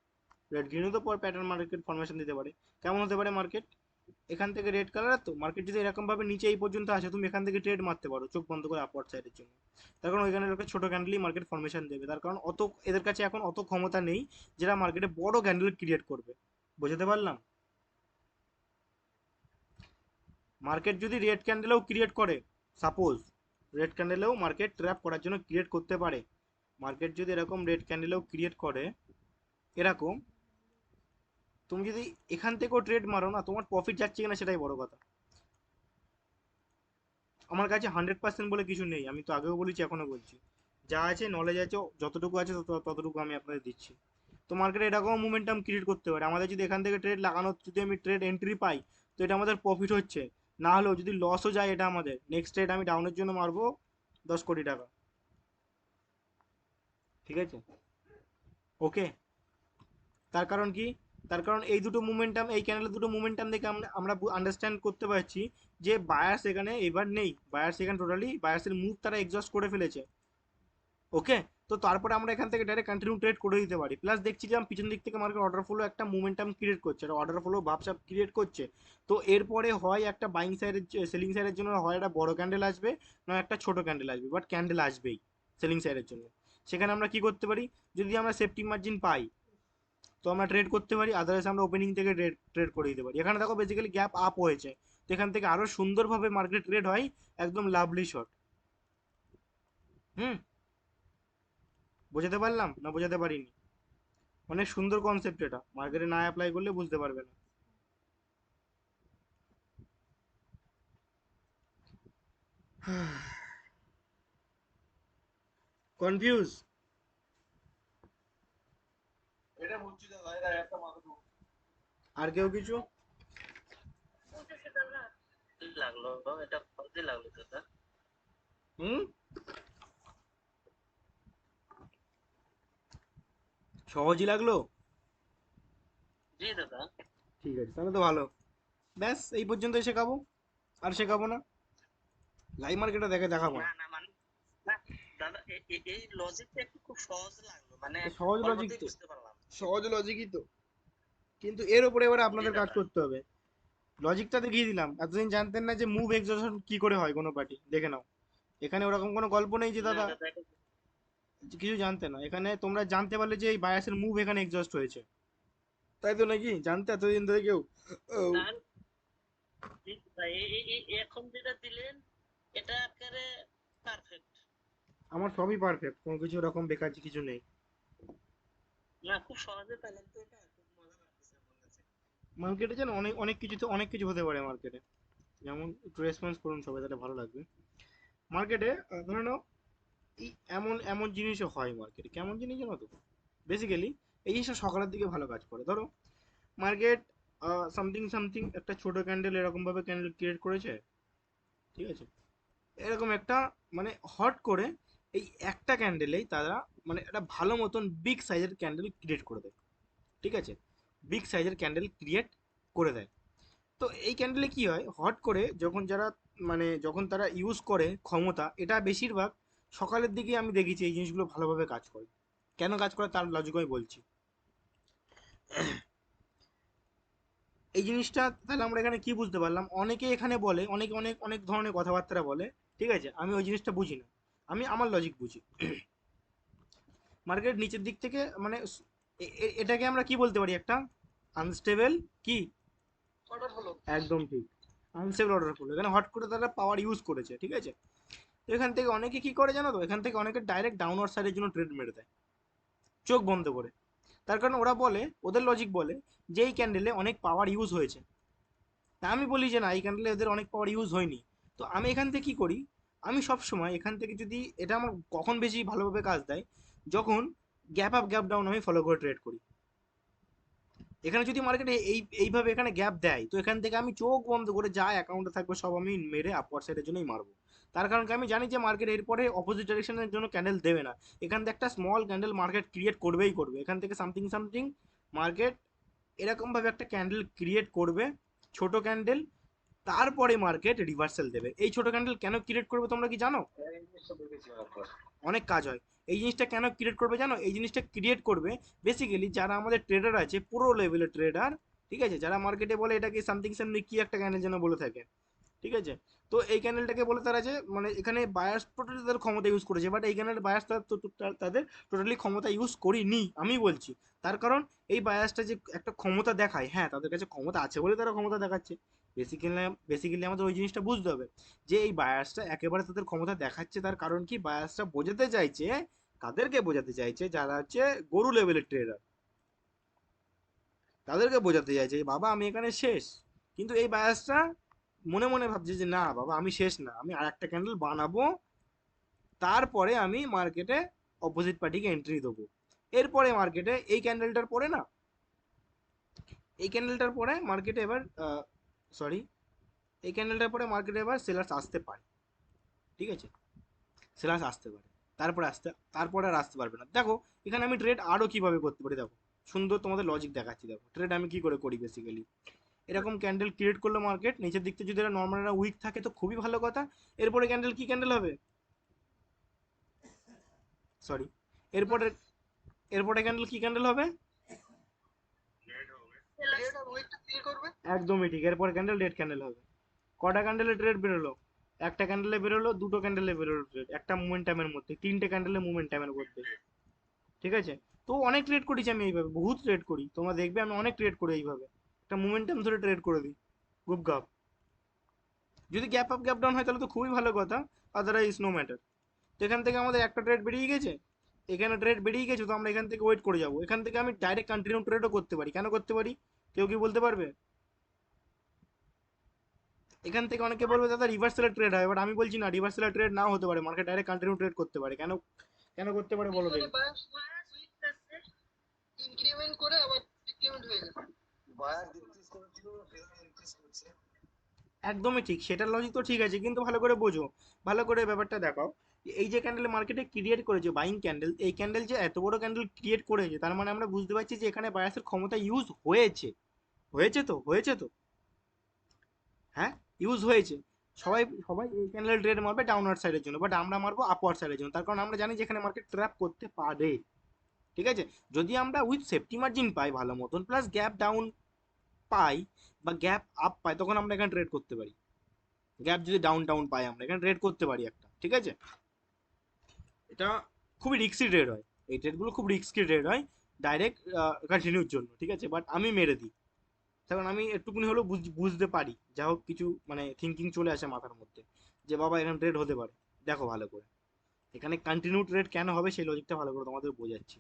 রেড গ্রিনও তো প্যাটার্ন মার্কেট ফরমেশন দিতে পারে। কেমন হতে পারে মার্কেট? এখান থেকে রেড কালার, তো মার্কেট যদি এরকম ভাবে নিচে এই পর্যন্ত আসে, তুমি এখান থেকে ট্রেড মারতে পারো চোখ বন্ধ করে আপওয়ার্ড সাইডের জন্য। তার কারণ ওইখানে একটা ছোট ক্যান্ডেলই মার্কেট ফরমেশন দেবে, তার কারণ অত এদের কাছে এখন অত ক্ষমতা নেই যারা মার্কেটে বড় ক্যান্ডেল ক্রিয়েট করবে। বোঝাতে পারলাম? মার্কেট যদি রেড ক্যান্ডেলও ক্রিয়েট করে, সাপোজ রেড ক্যান্ডেলেও মার্কেট ট্র্যাপ করার জন্য ক্রিয়েট করতে পারে, মার্কেট যদি এরকম রেড ক্যান্ডেলেও ক্রিয়েট করে এরকম, তুমি যদি এখান থেকেও ট্রেড মারো না, তোমার প্রফিট যাচ্ছে কিনা সেটাই বড় কথা। আমার কাছে 100% বলে কিছু নেই, আমি তো আগেও বলেছি এখনো বলছি, যা আছে নলেজ আছে, যতটুকু আছে ততটুকু আমি আপনাদের দিচ্ছি। তো মার্কেটে এরকম মোমেন্টাম ক্রিয়েট করতে পারে, আমাদের যদি এখান থেকে ট্রেড লাগানোর যদি আমি ট্রেড এন্ট্রি পাই, তো এটা আমাদের প্রফিট হচ্ছে। না হলেও যদি লসও যায়, এটা আমাদের নেক্সট ট্রেড আমি ডাউনের জন্য মারবো 10 কোটি টাকা। ঠিক আছে, ওকে। তার কারণ কি? তার কারণ এই দুটো মোমেন্টাম, এই ক্যান্ডেলের দুটো মোমেন্টাম দেখে আমরা আমরা আন্ডারস্ট্যান্ড করতে পারছি যে বায়ার্স এখানে এবার নেই, বায়ার্স এখানে টোটালি বায়ার্সের মুভ তারা এক্সস্ট করে ফেলেছে। ওকে, তো তারপরে আমরা এখান থেকে ডাইরেক্ট কন্টিনিউ ট্রেড করে দিতে পারি। প্লাস দেখছি যে পিছন দিক থেকে মার্কেট অর্ডার ফ্লো একটা মোমেন্টাম ক্রিয়েট করছে, একটা অর্ডার ফ্লো ভাবসাব ক্রিয়েট করছে। তো এরপরে হয় একটা বাইং সাইডের, সেলিং সাইডের জন্য হয় একটা বড় ক্যান্ডেল আসবে, না একটা ছোট ক্যান্ডেল আসবে, বাট ক্যান্ডেল আসবেই সেলিং সাইডের জন্য। সেখানে আমরা কি করতে পারি, যদি আমরা সেফটি মার্জিন পাই তো আমরা ট্রেড করতে পারি, আদারওয়াইজ আমরা ওপেনিং থেকে ট্রেড করে দিতে পারি। এখানে দেখো বেসিক্যালি গ্যাপ আপ হয়েছে, তো এখান থেকে আরো সুন্দরভাবে মার্কেট ট্রেড হয়, একদম লাভলি শট। হুম, বোঝাতে পারলাম না বোঝাতে পারিনি? অনেক সুন্দর কনসেপ্ট, এটা মার্কেটে না অ্যাপ্লাই করলে বুঝতে পারবে না। কনফিউজ? আর কেউ কিছু? বুঝতেছি দাদা। লাগলো, এটা সহজই লাগলো দাদা। হুম, সহজই লাগলো? জি দাদা। ঠিক আছে, তাহলে তো ভালো। ব্যাস এই পর্যন্তই শেখাবো, আর শেখাবো না। লাইভ মার্কেটে দেখে দেখাবো না না। না মানে না দাদা, এই লজিকটা একটু খুব সহজ লাগলো, মানে সহজ লজিক অল্পতেই তো, বুঝতে পারলাম। সহজ লজিকই তো, কিন্তু এর উপরে এবারে জি আপনাদের কাজ দাদা। করতে হবে। লজিকটা দেখিয়ে দিলাম, এতদিন জানতেন না যে মুভ এক্সশন কি করে হয় কোনো পার্টি, দেখে নাও। এখানে ওরকম কোনো গল্প নেই যে না দাদা দাদা, এটা কিছু জানতে না, এখানে তোমরা জানতে পারলে যে এই বায়াসের মুভ এখানে এক্সস্ট হয়েছে, তাই তো নাকি? জানতে এতদিন ধরে কেউ? ও, তার জি দাদা, এখন যেটা দিলেন এটা একেবারে পারফেক্ট। আমার সবই পারফেক্ট, কোনো কিছু ওরকম বেকার কিছু নেই। না, খুব সহজে পেলাম তো, এটা খুব মজা লাগতেছে আমার কাছে। মার্কেটে যেন অনেক অনেক কিছু, তো অনেক কিছু হতে পারে মার্কেটে। যেমন একটু রেসপন্স করুন সবাই, তাহলে ভালো লাগবে। মার্কেটে ধরে নাও এই এমন এমন জিনিসও হয় মার্কেটে, কেমন জিনিস জানো তো? বেসিক্যালি এই জিনিসটা সকালের দিকে ভালো কাজ করে। ধরো মার্কেট সামথিং সামথিং একটা ছোট ক্যান্ডেল এরকম ভাবে ক্যান্ডেল ক্রিয়েট করেছে, ঠিক আছে? এরকম একটা মানে হট করে এই একটা ক্যান্ডেলেই তারা মানে একটা ভালো মতন বিগ সাইজের ক্যান্ডেল ক্রিয়েট করে দেয়, ঠিক আছে? বিগ সাইজের ক্যান্ডেল ক্রিয়েট করে দেয়। তো এই ক্যান্ডেলে কি হয়, হট করে যখন যারা মানে যখন তারা ইউজ করে ক্ষমতা, এটা বেশিরভাগ সকালের দিকে আমি দেখেছি এই জিনিসগুলো ভালোভাবে কাজ করে। কেন কাজ করে তার লজিক আমি বলছি। এই জিনিসটা তাহলে আমরা এখানে কি বুঝতে পারলাম, অনেকে এখানে বলে, অনেকে অনেক অনেক ধরনের কথাবার্তা বলে, ঠিক আছে? আমি ওই জিনিসটা বুঝি না, আমি আমার লজিক বুঝি। মার্কেট নিচের দিক থেকে মানে এটাকে আমরা কি বলতে পারি, একটা আনস্টেবল কি? অর্ডার হলো। একদম ঠিক, আনস্টেবল অর্ডার করলো, এখানে হট করে তারা পাওয়ার ইউজ করেছে, ঠিক আছে? তো এখান থেকে অনেকে কি করে জানো তো, এখান থেকে অনেকে ডাইরেক্ট ডাউনওয়ার্ড সাইডের জন্য ট্রেড মেরে দেয় চোখ বন্ধ করে। তার কারণ ওরা বলে, ওদের লজিক বলে যে এই ক্যান্ডেলে অনেক পাওয়ার ইউজ হয়েছে। তা আমি বলি যে না, এই ক্যান্ডেলে এদের অনেক পাওয়ার ইউজ হয়নি। তো আমি এখান থেকে কি করি, আমি সব সময় এখান থেকে যদি এটা আমার কখন বেশি ভালোভাবে কাজ দেয়, যখন গ্যাপ আপ গ্যাপ ডাউন আমি ফলো করে ট্রেড করি। এখানে যদি মার্কেটে এইভাবে এখানে গ্যাপ দেয়, তো এখান থেকে আমি চোখ বন্ধ করে যা অ্যাকাউন্টে থাকবে সব আমি মেরে আপওয়ার্ড সাইডের জন্যই মারবো। তার কারণ কি, আমি জানি যে মার্কেট এরপরে অপোজিট ডাইরেকশনের জন্য ক্যান্ডেল দেবে না, এখান থেকে একটা স্মল ক্যান্ডেল মার্কেট ক্রিয়েট করবেই করবে, এখান থেকে সামথিং সামথিং মার্কেট এরকমভাবে একটা ক্যান্ডেল ক্রিয়েট করবে, ছোট ক্যান্ডেল, তারপরে মার্কেট রিভার্সাল দেবে। এই ছোট ক্যান্ডেল কেন ক্রিয়েট করবে তোমরা কি জানো? এই জিনিসটা দেখেছি অনেকবার। অনেক কাজ হয়। এই জিনিসটা কেন ক্রিয়েট করবে জানো? এই জিনিসটা ক্রিয়েট করবে বেসিক্যালি যারা আমাদের ট্রেডার আছে, পুরো লেভেলের ট্রেডার, ঠিক আছে, যারা মার্কেটে বলে এটাকে সামথিং সামথিং কি একটা ক্যান্ডেল যেন বলে থাকে, ঠিক আছে? তো তো এই ক্যান্ডেলটাকে বলে তারা যে মানে এখানে বায়ার্স টোটালি তাদের ক্ষমতা ইউজ করেছে, বাট এই ক্যান্ডেল বায়ার্স তাদের টোটালি ক্ষমতা ইউজ করিনি আমি বলছি। তার কারণ এই বায়াসটা যে একটা ক্ষমতা দেখায়, হ্যাঁ তাদের কাছে ক্ষমতা আছে বলে তারা ক্ষমতা দেখাচ্ছে। বেসিক্যালি আমাদের ওই জিনিসটা বুঝতে হবে যে এই বায়াসটা একেবারে তাদের ক্ষমতা দেখাচ্ছে, তার কারণ কি বায়াসটা বোঝাতে চাইছে, তাদেরকে বোঝাতে চাইছে যারা হচ্ছে গরু লেভেলের ট্রেডার, তাদেরকে বোঝাতে চাইছে যে বাবা আমি এখানে শেষ। কিন্তু এই বায়াসটা মনে মনে ভাবছে যে না বাবা আমি শেষ না, আমি আর একটা ক্যান্ডেল বানাবো, তারপরে আমি মার্কেটে অপোজিট পার্টিকে এন্ট্রি দেবো। এরপরে মার্কেটে এই ক্যান্ডেলটার পরে না, এই ক্যান্ডেলটার পরে মার্কেটে এবার সরি এই ক্যান্ডেলটার পরে মার্কেটে এবার সেলার্স আসতে পারে, ঠিক আছে, সেলার্স আসতে পারে, তারপরে আর আসতে পারবে না। দেখো এখানে আমি ট্রেড আরও কিভাবে করতে পারি, দেখো সুন্দর তোমাদের লজিক দেখাচ্ছি। দেখো ট্রেড আমি কি করে করি বেসিক্যালি, এরকম ক্যান্ডেল ক্রিয়েট করলো মার্কেট, নিচের দিক থেকে যদি এটা নর্মাল একটা উইক থাকে তো খুবই ভালো কথা। এরপরে ক্যান্ডেল কি ক্যান্ডেল হবে, সরি এরপরে এরপরে ক্যান্ডেল কি ক্যান্ডেল হবে, রেড আর হোয়াইটটা ক্লিয়ার করবে। একদমই ঠিক, এরপরে ক্যান্ডেল রেড ক্যান্ডেল হবে। কটা ক্যান্ডেলে ট্রেড বেরোলো, একটা ক্যান্ডেলে বেরোলো, দুটো ক্যান্ডেলে বেরোলো ট্রেড, একটা মোমেন্টামের মধ্যে, তিনটে ক্যান্ডেলে মোমেন্টামের মধ্যে, ঠিক আছে। তো অনেক ট্রেড করেছি আমি এইভাবে, বহুত ট্রেড করি, তোমরা দেখবে আমি অনেক ট্রেড করি এইভাবে, একটা মোমেন্টাম ধরে ট্রেড করে দিই গুপ গাপ। যদি গ্যাপ আপ গ্যাপ ডাউন হয় তাহলে তো খুবই ভালো কথা, আদারওয়াইজ নো ম্যাটার। তো এখান থেকে আমাদের একটা ট্রেড বেরিয়ে গেছে, এখানে ট্রেড বেরিয়ে গেছে, তো আমরা এখান থেকে ওয়েট করে যাবো। এখান থেকে আমি ডাইরেক্ট কন্টিনিউ ট্রেডও করতে পারি, কেন করতে পারি কেউ কি বলতে পারবে? এখান থেকে অনেকে বলবে দাদা রিভার্সালের ট্রেড হয়, বাট আমি বলছি না, রিভার্সালের ট্রেড নাও হতে পারে, মার্কেট ডাইরেক্ট কন্টিনিউ ট্রেড করতে পারে। কেন কেন করতে পারে বলো পিছনে দেখি। বায়াস ইনক্রিমেন্ট করে আবার ডিক্রিমেন্ট হয়ে গেছে। বায়ার ডিক্রিজ করেছিল, ট্রেড ইনক্রিজ করেছে। একদমই ঠিক, সেটার লজিক তো ঠিক আছে, কিন্তু ভালো করে বোঝো, ভালো করে ব্যাপারটা দেখাও। এই যে ক্যান্ডেল মার্কেটে ক্রিয়েট করেছে বাইং ক্যান্ডেল, এই ক্যান্ডেল যে এত বড় ক্যান্ডেল ক্রিয়েট করেছে, তার মানে আমরা বুঝতে পারছি যে এখানে বায়াসের ক্ষমতা ইউজ হয়েছে, হয়েছে তো হ্যাঁ ইউজ হয়েছে। সবাই সবাই এই ক্যান্ডেল ট্রেড মারবে ডাউনওয়ার্ড সাইডের জন্য, বাট আমরা মারবো আপওয়ার্ড সাইডের জন্য, তার কারণ আমরা জানি যে এখানে মার্কেট ট্র্যাপ করতে পারে, ঠিক আছে। যদি আমরা উইথ সেফটি মার্জিন পাই ভালো মতন, প্লাস গ্যাপ ডাউন পাই বা গ্যাপ আপ পাই, তখন আমরা এখানে ট্রেড করতে পারি। গ্যাপ যদি ডাউন টাউন পাই আমরা এখানে ট্রেড করতে পারি একটা, ঠিক আছে। এটা খুবই রিস্কি ট্রেড হয়, এই ট্রেডগুলো খুব রিস্কি ট্রেড হয় ডাইরেক্ট কন্টিনিউর জন্য, ঠিক আছে, বাট আমি মেরে দিই, কারণ আমি একটুকুনি হলেও বুঝতে পারি, যা হোক কিছু মানে থিঙ্কিং চলে আসে মাথার মধ্যে যে বাবা এখানে ট্রেড হতে পারে। দেখো ভালো করে এখানে কন্টিনিউ ট্রেড কেন হবে সেই লজিকটা ভালো করে তোমাদের বোঝাচ্ছি।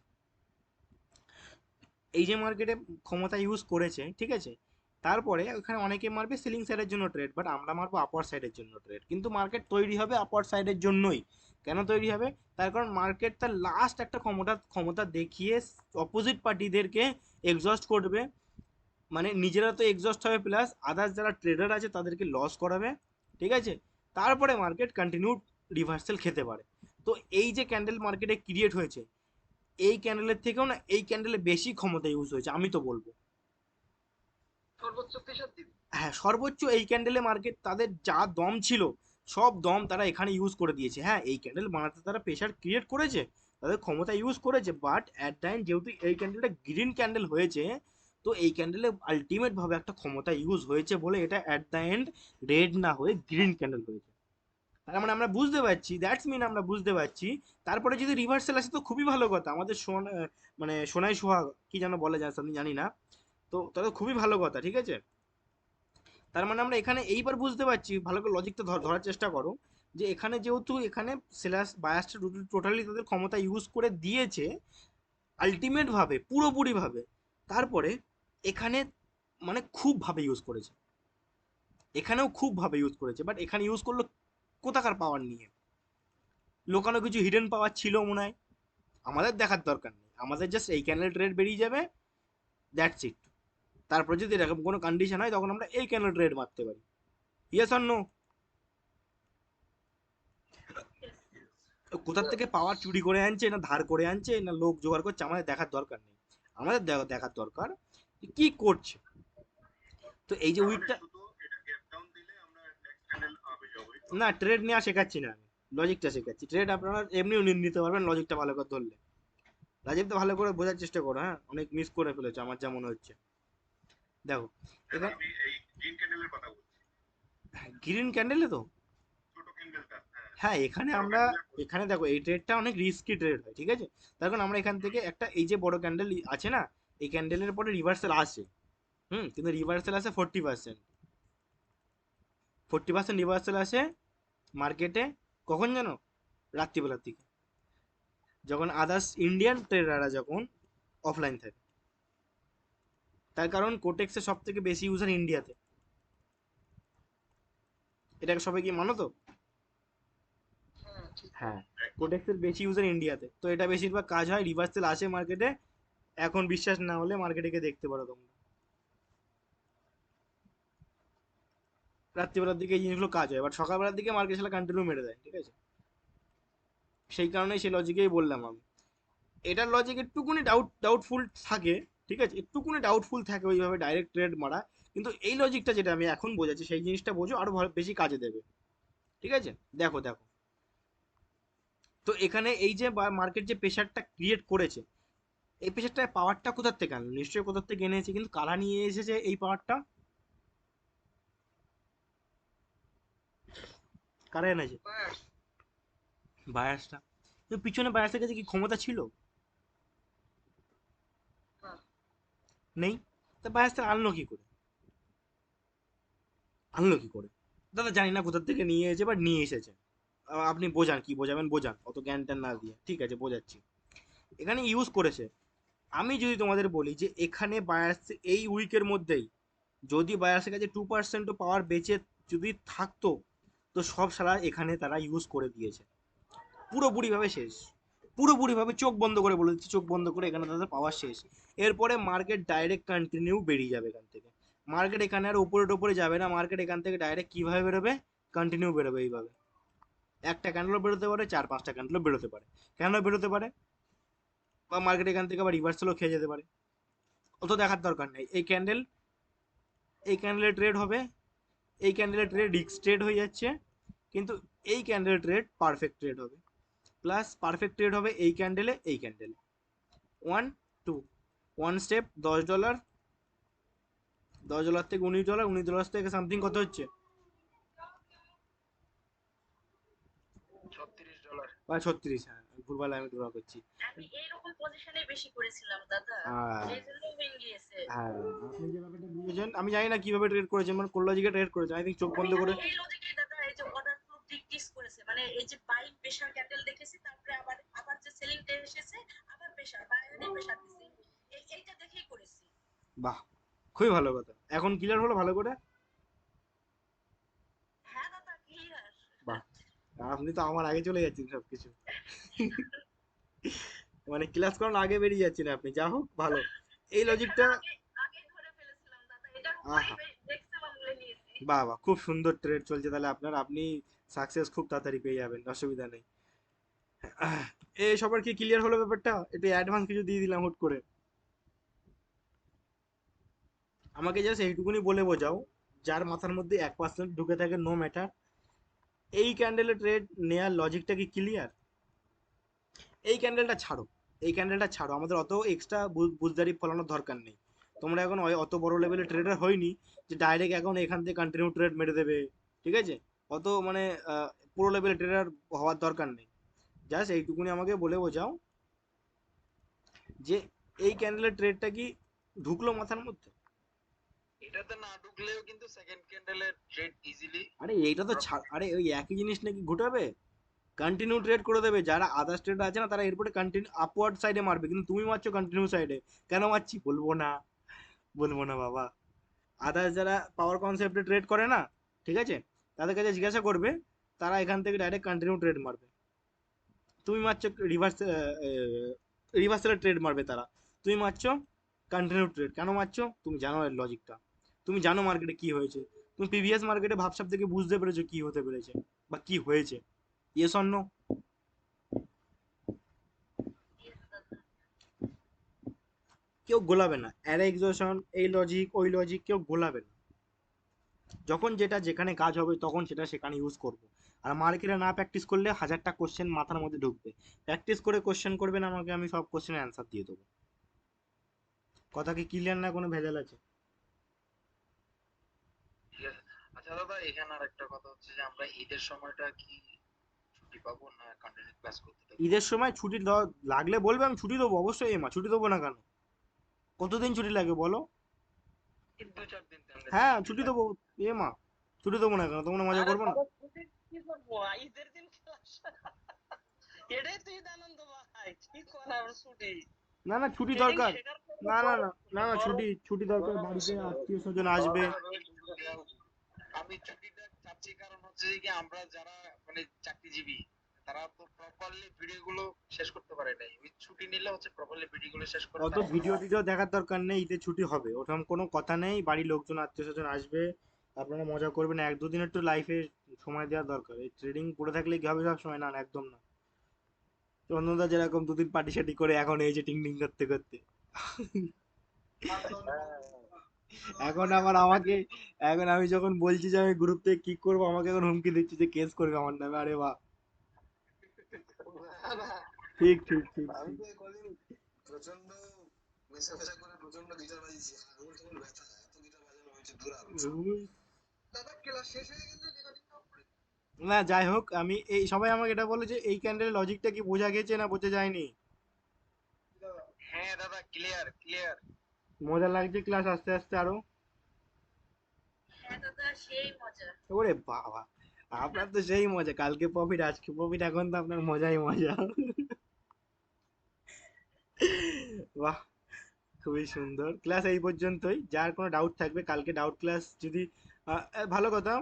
এই যে মার্কেটে ক্ষমতা ইউজ করেছে, ঠিক আছে, তারপরে ওখানে অনেকে মারবে সিলিং সাইডের জন্য ট্রেড, বাট আমরা মারবো আপার সাইডের জন্য ট্রেড। কিন্তু মার্কেট তৈরি হবে আপার সাইডের জন্যই। কেন তৈরি হবে, তার কারণ মার্কেট তার লাস্ট একটা ক্ষমতা দেখিয়ে অপোজিট পার্টিদেরকে এক্সস্ট করবে, মানে নিজেরা তো এক্সস্ট হবে, প্লাস আদার্স যারা ট্রেডার আছে তাদেরকে লস করাবে, ঠিক আছে। তারপরে মার্কেট কন্টিনিউ রিভার্সাল খেতে পারে। তো এই যে ক্যান্ডেল মার্কেটে ক্রিয়েট হয়েছে, এই ক্যান্ডেলের থেকেও না এই ক্যান্ডেলে বেশি ক্ষমতা ইউজ হয়েছে আমি তো বলবো। সর্বোচ্চ প্রেশার দিবে। হ্যাঁ সর্বোচ্চ এই ক্যান্ডেলে মার্কেট তাদের যা দম ছিল সব দম তারা এখানে ইউজ করে দিয়েছে। হ্যাঁ এই ক্যান্ডেল বানাতে তারা প্রেশার ক্রিয়েট করেছে, তাদের ক্ষমতা ইউজ করেছে, বাট অ্যাট দ্য এন্ড যেহেতু এই ক্যান্ডেলটা গ্রিন ক্যান্ডেল হয়েছে, তো এই ক্যান্ডেলে আলটিমেট ভাবে একটা ক্ষমতা ইউজ হয়েছে বলে এটা অ্যাট দ্য এন্ড রেড না হয়ে গ্রিন ক্যান্ডেল হয়েছে। তার মানে আমরা বুঝতে পারছি, দ্যাটস মিন আমরা বুঝতে পারছি। তারপরে যদি রিভার্সাল আসে তো খুবই ভালো কথা, আমাদের মানে সোনাই সোহাগ কি যেন বলে যায় আমি জানি না, তো তাহলে খুবই ভালো কথা, ঠিক আছে। তার মানে আমরা এখানে এইবার বুঝতে পারছি, ভালো করে লজিকটা ধরার চেষ্টা করো, যে এখানে যেহেতু এখানে সেলার্স বায়াসটা টোটালি তাদের ক্ষমতা ইউজ করে দিয়েছে আলটিমেট ভাবে পুরোপুরি ভাবে, তারপরে এখানে মানে খুব ভাবে ইউজ করেছে, এখানেও খুব ভাবে ইউজ করেছে, বাট এখানে ইউজ করলো কোথাকার পাওয়ার নিয়ে, লোকানো কিছু হিডেন পাওয়ার ছিল মনে হয়, আমাদের দেখার দরকার নেই, আমাদের জাস্ট এই ক্যানেল ট্রেড বেরিয়ে যাবে, দ্যাটস ইট। তারপরে যদি এরকম কোনো কন্ডিশন হয় তখন আমরা এই ক্যানেল ট্রেড মারতে পারি, ইয়েস অর নো। কোথার থেকে পাওয়ার চুরি করে আনছে না ধার করে আনছে না লোক জোগাড় করছে আমাদের দেখার দরকার নেই, আমাদের দেখার দরকার যে কি করছে। তো এই যে উইকটা না ট্রেড নেওয়া শেখাচ্ছি না আমি, লজিকটা শেখাচ্ছি, ট্রেড আপনারা এমনিও নিতে পারবেন লজিকটা ভালো করে ধরলে। রাজীব তো ভালো করে বোঝার চেষ্টা করো, হ্যাঁ অনেক মিস করে ফেলেছে আমার যা মনে হচ্ছে। দেখো এখানে গ্রিন ক্যান্ডেলে তো হ্যাঁ, এখানে আমরা, এখানে দেখো এই ট্রেডটা অনেক রিস্কি ট্রেড হয়, ঠিক আছে? তার কারণ আমরা এখান থেকে একটা, এই যে বড় ক্যান্ডেল আছে না, এই ক্যান্ডেলের পরে রিভার্সাল আসে। কিন্তু রিভার্সাল আসে 40%, 40% রিভার্সাল আসে মার্কেটে। কখন জানো? রাত্রিবেলার দিকে, যখন আদার্স ইন্ডিয়ান ট্রেডাররা যখন অফলাইন থাকে। তার কারণ কোটেক্সের সব থেকে বেশি ইউজার ইন্ডিয়াতে, এটাকে সবাই কি মানো তো? হ্যাঁ ঠিক। হ্যাঁ, কোটেক্সের বেশি ইউজার ইন্ডিয়াতে, তো এটা বেশিরভাগ কাজ হয়, রিভার্সাল আসে মার্কেটে। এখন বিশ্বাস না হলে মার্কেটে গিয়ে দেখতে পারো তোমরা, রাত্রিবেলার দিকে এই জিনিসগুলো কাজ হয়, বাট সকালবেলার দিকে মার্কেট সেটা কন্টিনিউ মেরে দেয়, ঠিক আছে? সেই কারণেই সেই লজিকেই বললাম আমি। এটার লজিক একটুকুনি ডাউটফুল থাকে, ঠিক আছে? একটুকুনি ডাউটফুল থাকে ওইভাবে ডাইরেক্ট ট্রেড মারা। কিন্তু এই লজিকটা যেটা আমি এখন বোঝাচ্ছি, সেই জিনিসটা বোঝো, আরো বেশি কাজে দেবে, ঠিক আছে? দেখো দেখো, তো এখানে এই যে মার্কেট যে প্রেশারটা ক্রিয়েট করেছে, এই প্রেশারটা পাওয়ারটা কোথার থেকে আনলো? নিশ্চয়ই কোথার থেকে এনেছে, কিন্তু কারা নিয়ে এসেছে এই পাওয়ারটা? কারা এনেছে? বায়ার্স। বায়াসটা। কিন্তু পিছনে বায়াসের কাছে কি ক্ষমতা ছিল? না। নেই। তা বায়াসটা আনলো কি করে? আনলো কি করে? দাদা জানি না কোথার থেকে নিয়ে এসেছে, বাট নিয়ে এসেছে। আপনি বোঝান, কি বোঝাবেন বোঝান, অত জ্ঞান ট্যান না দিয়ে। ঠিক আছে, বোঝাচ্ছি। এখানে ইউজ করেছে। আমি যদি তোমাদের বলি যে এখানে বায়াস এই উইকের মধ্যেই যদি বায়াসের কাছে 2%ও পাওয়ার বেঁচে যদি থাকতো, তো সব সারা এখানে তারা ইউজ করে দিয়েছে, পুরোপুরিভাবে শেষ। পুরোপুরিভাবে চোখ বন্ধ করে বলে দিচ্ছি, চোখ বন্ধ করে, এখানে তাদের পাওয়ার শেষ। এরপরে মার্কেট ডাইরেক্ট কন্টিনিউ বেরিয়ে যাবে এখান থেকে। মার্কেট এখানে আর উপরে টোপরে যাবে না, মার্কেট এখান থেকে ডাইরেক্ট কিভাবে বেরোবে? কন্টিনিউ বেরোবে এইভাবে। একটা ক্যান্ডেলও বেরোতে পারে, 4-5টা ক্যান্ডেলও বেরোতে পারে। কেন বেরোতে পারে? বা মার্কেট এখান থেকে আবার রিভার্সালও খেয়ে যেতে পারে। অত দেখার দরকার নেই। এই ক্যান্ডেল, এই ক্যান্ডেলের ট্রেড হবে, এই ক্যান্ডেলের ট্রেড রিস্ক ট্রেড হয়ে যাচ্ছে, কিন্তু এই ক্যান্ডেলের ট্রেড পারফেক্ট ট্রেড হবে। প্লাস পারফেক্ট ট্রেড হবে এই ক্যান্ডেলে, এই ক্যান্ডেলে। 1 2, 1 স্টেপ, $10, $10 থেকে $19, $19 থেকে সামথিং কত হচ্ছে? $36। বা 36। হ্যাঁ, ভুলভাল আমি ড্র করছি। আমি এইরকম পজিশনে বেশি করেছিলাম দাদা, আহ, এই জন্য হয়ে গিয়েছে। হ্যাঁ, আপনি যে ব্যাপারটা বুঝেছেন, আমি জানি না কিভাবে ট্রেড করেছেন, মানে কোন লজিকে ট্রেড করেছেন। আই থিঙ্ক চোখ বন্ধ করে। এই লজিকে দাদা, এই যে অর্ডার ফ্লো ডিক্রিজ করেছে, মানে এই যে বাইং প্রেসার ক্যান্ডেল দেখেছি, তারপরে আবার আবার যে সেলিং টা এসেছে, আবার প্রেসার বাইরে প্রেসার দিছে, এইটা দেখেই করেছি। বাহ, খুবই ভালো কথা। এখন ক্লিয়ার হলো ভালো করে? হ্যাঁ দাদা, ক্লিয়ার। বাহ, আপনি তো আমার আগে চলে যাচ্ছেন সবকিছু। মানে ক্লাস করার আগে বেরিয়ে যাচ্ছেন আপনি, যা হোক ভালো। এই লজিকটা, আগে আগে ধরে ফেলেছিলাম দাদা, এটার উপরেই আহা, ম্যাক্সিমাম বলে নিয়েছি। বাহ বাহ, খুব সুন্দর ট্রেড চলছে তাহলে আপনার। আপনি সাকসেস খুব তাড়াতাড়ি পেয়ে যাবেন, অসুবিধা নেই। এ সবার কি ক্লিয়ার হলো ব্যাপারটা? একটু অ্যাডভান্স কিছু দিয়ে দিলাম হুট করে। আমাকে জাস্ট এইটুকুনি বলে বোঝাও, যার মাথার মধ্যে 1% ঢুকে থাকে, নো ম্যাটার, এই ক্যান্ডেলের ট্রেড নেয়ার লজিকটা কি ক্লিয়ার? এই ক্যান্ডেলটা ছাড়ো, এই ক্যান্ডেলটা ছাড়ো, আমাদের অত এক্সট্রা বুঝদারি ফলানোর দরকার নেই। তোমরা এখন অত বড় লেভেলের ট্রেডার হয়নি যে ডাইরেক্ট এখন এখান থেকে কন্টিনিউ ট্রেড মেরে দেবে, ঠিক আছে? অত মানে পুরো লেভেলের ট্রেডার হওয়ার দরকার নেই। জাস্ট এইটুকুনি আমাকে বলে বোঝাও যে এই ক্যান্ডেলের ট্রেডটা কি ঢুকলো মাথার মধ্যে? এটাতে না ঢুকলেও কিন্তু সেকেন্ড ক্যান্ডেলের ট্রেড ইজিলি। আরে এইটা তো আরে ওই একই জিনিস নাকি ঘটাবে? কন্টিনিউ ট্রেড করে দেবে। যারা আদার্স ট্রেডার আছে না, তারা এরপরে কন্টিনিউ আপওয়ার্ড সাইডে মারবে, কিন্তু তুমি মারছো কন্টিনিউ সাইডে। কেন মারছি বলবো না, বলবো না বাবা। আদার্স যারা পাওয়ার কনসেপ্টে ট্রেড করে না, ঠিক আছে, তাদের কাছে জিজ্ঞাসা করবে, তারা এখান থেকে ডাইরেক্ট কন্টিনিউ ট্রেড মারবে। তুমি মারছো রিভার্সালের ট্রেড মারবে তারা, তুমি মারছো কন্টিনিউ ট্রেড। কেন মারছো? তুমি জানো এর লজিকটা, তুমি জানো মার্কেটে কি হয়েছে, তুমি প্রিভিয়াস মার্কেটে ভাবসাব থেকে বুঝতে পেরেছো কি হতে পেরেছে বা কি হয়েছে। Yes or no? Yes, দাদা। কেউ গোলাবে না, অ্যারে এক্সোশন, এই লজিক ওই লজিক কেউ গোলাবে না। যখন যেটা যেখানে কাজ হবে তখন সেটা সেখানে ইউজ করবো। আর মার্কেটে না প্র্যাকটিস করলে হাজারটা কোশ্চেন মাথার মধ্যে ঢুকবে। প্র্যাকটিস করে কোশ্চেন করবেন আমাকে, আমি সব কোশ্চেনের অ্যান্সার দিয়ে দেবো। কথা কি ক্লিয়ার না? কোনো ভেজাল আছে? ঠিক আছে। আচ্ছা আচ্ছা দাদা, এখানে আর একটা কথা হচ্ছে যে আমরা ঈদের সময়টা কি ছুটি পাবো না কন্টিনিউ ক্লাস করতে থাকবো? ঈদের সময় ছুটি লাগলে বলবে, আমি ছুটি দেবো অবশ্যই। এ মা, ছুটি দেবো না কেন? কতদিন ছুটি লাগে বলো? এই 2-4 দিন তেমনি হ্যাঁ ছুটি ছুটি লাগে। দেবো। এ মা, ছুটি দেবো না কেন? তোমরা মজা আরে করবে না? বাবা ছুটি কি করবো ঈদের দিন ক্লাস এটাই তো ঈদ আনন্দ ভাই কি করার ছুটি না না, ছুটি ট্রেনিং দরকার। শেখার পর না না না না না, গরম ছুটি ছুটি দরকার, বাড়িতে আত্মীয় স্বজন সবার আসবে। কথা ভেবে ছুটিটা দেওয়া উচিত। আমি ছুটিটা চাচ্ছি কারণ হচ্ছে যে কি আমরা যারা মানে চাকরিজীবী, তারা তো প্রপারলি ভিডিও গুলো শেষ করতে পারে নাই। ওই ছুটি নিলে হচ্ছে প্রপারলি ভিডিও গুলো শেষ করে অত তারপরে ভিডিও টিডিও দেখার দরকার নেই, ঈদে ছুটি হবে ওরকম কোনো কথা নেই। বাড়ির লোকজন আত্মীয় স্বজন আসবে, আপনারা মজা করবেন। এক দুদিন একটু লাইফে সময় দেওয়া দরকার। এই ট্রেডিং পড়ে থাকলে কি হবে সব সময়? না না, একদম না। চন্দনদা যেরকম দুদিন পার্টি সার্টি করে এখন এই যে টিং টিং করতে করতে, এখন আবার আমাকে, এখন আমি যখন বলছি যে আমি গ্রুপ থেকে কি করবো, আমাকে এখন হুমকি দিচ্ছে যে কেস করবে আমার নামে। আরে বাহ, না, না, ঠিক ঠিক ঠিক আমি ঠিক। তো কদিন প্রচন্ড মেশা করে প্রচন্ড গিটার বাজিয়েছি, আঙুল টাঙুল ব্যথা, এত গিটার বাজানো হয়েছে দুরাল। উম, দাদা ক্লাস শেষ হয়ে গেলে রেকর্ডিং কমপ্লিট। না যাই হোক, আমি এই সবাই আমাকে এটা বলে যে এই ক্যান্ডেলের লজিকটা কি বোঝা গেছে না বোঝা যায়নি? হ্যাঁ দাদা, ক্লিয়ার ক্লিয়ার। মজা লাগছে ক্লাস আস্তে আস্তে আরো। হ্যাঁ দাদা, সেই মজা। ওরে বাবা, আপনার তো সেই মজা, কালকে প্রফিট আজকে প্রফিট, এখন তো আপনার মজাই মজা। বাহ, খুবই সুন্দর। ক্লাস এই পর্যন্তই। যার কোনো ডাউট থাকবে কালকে ডাউট ক্লাস যদি ভালো কথা,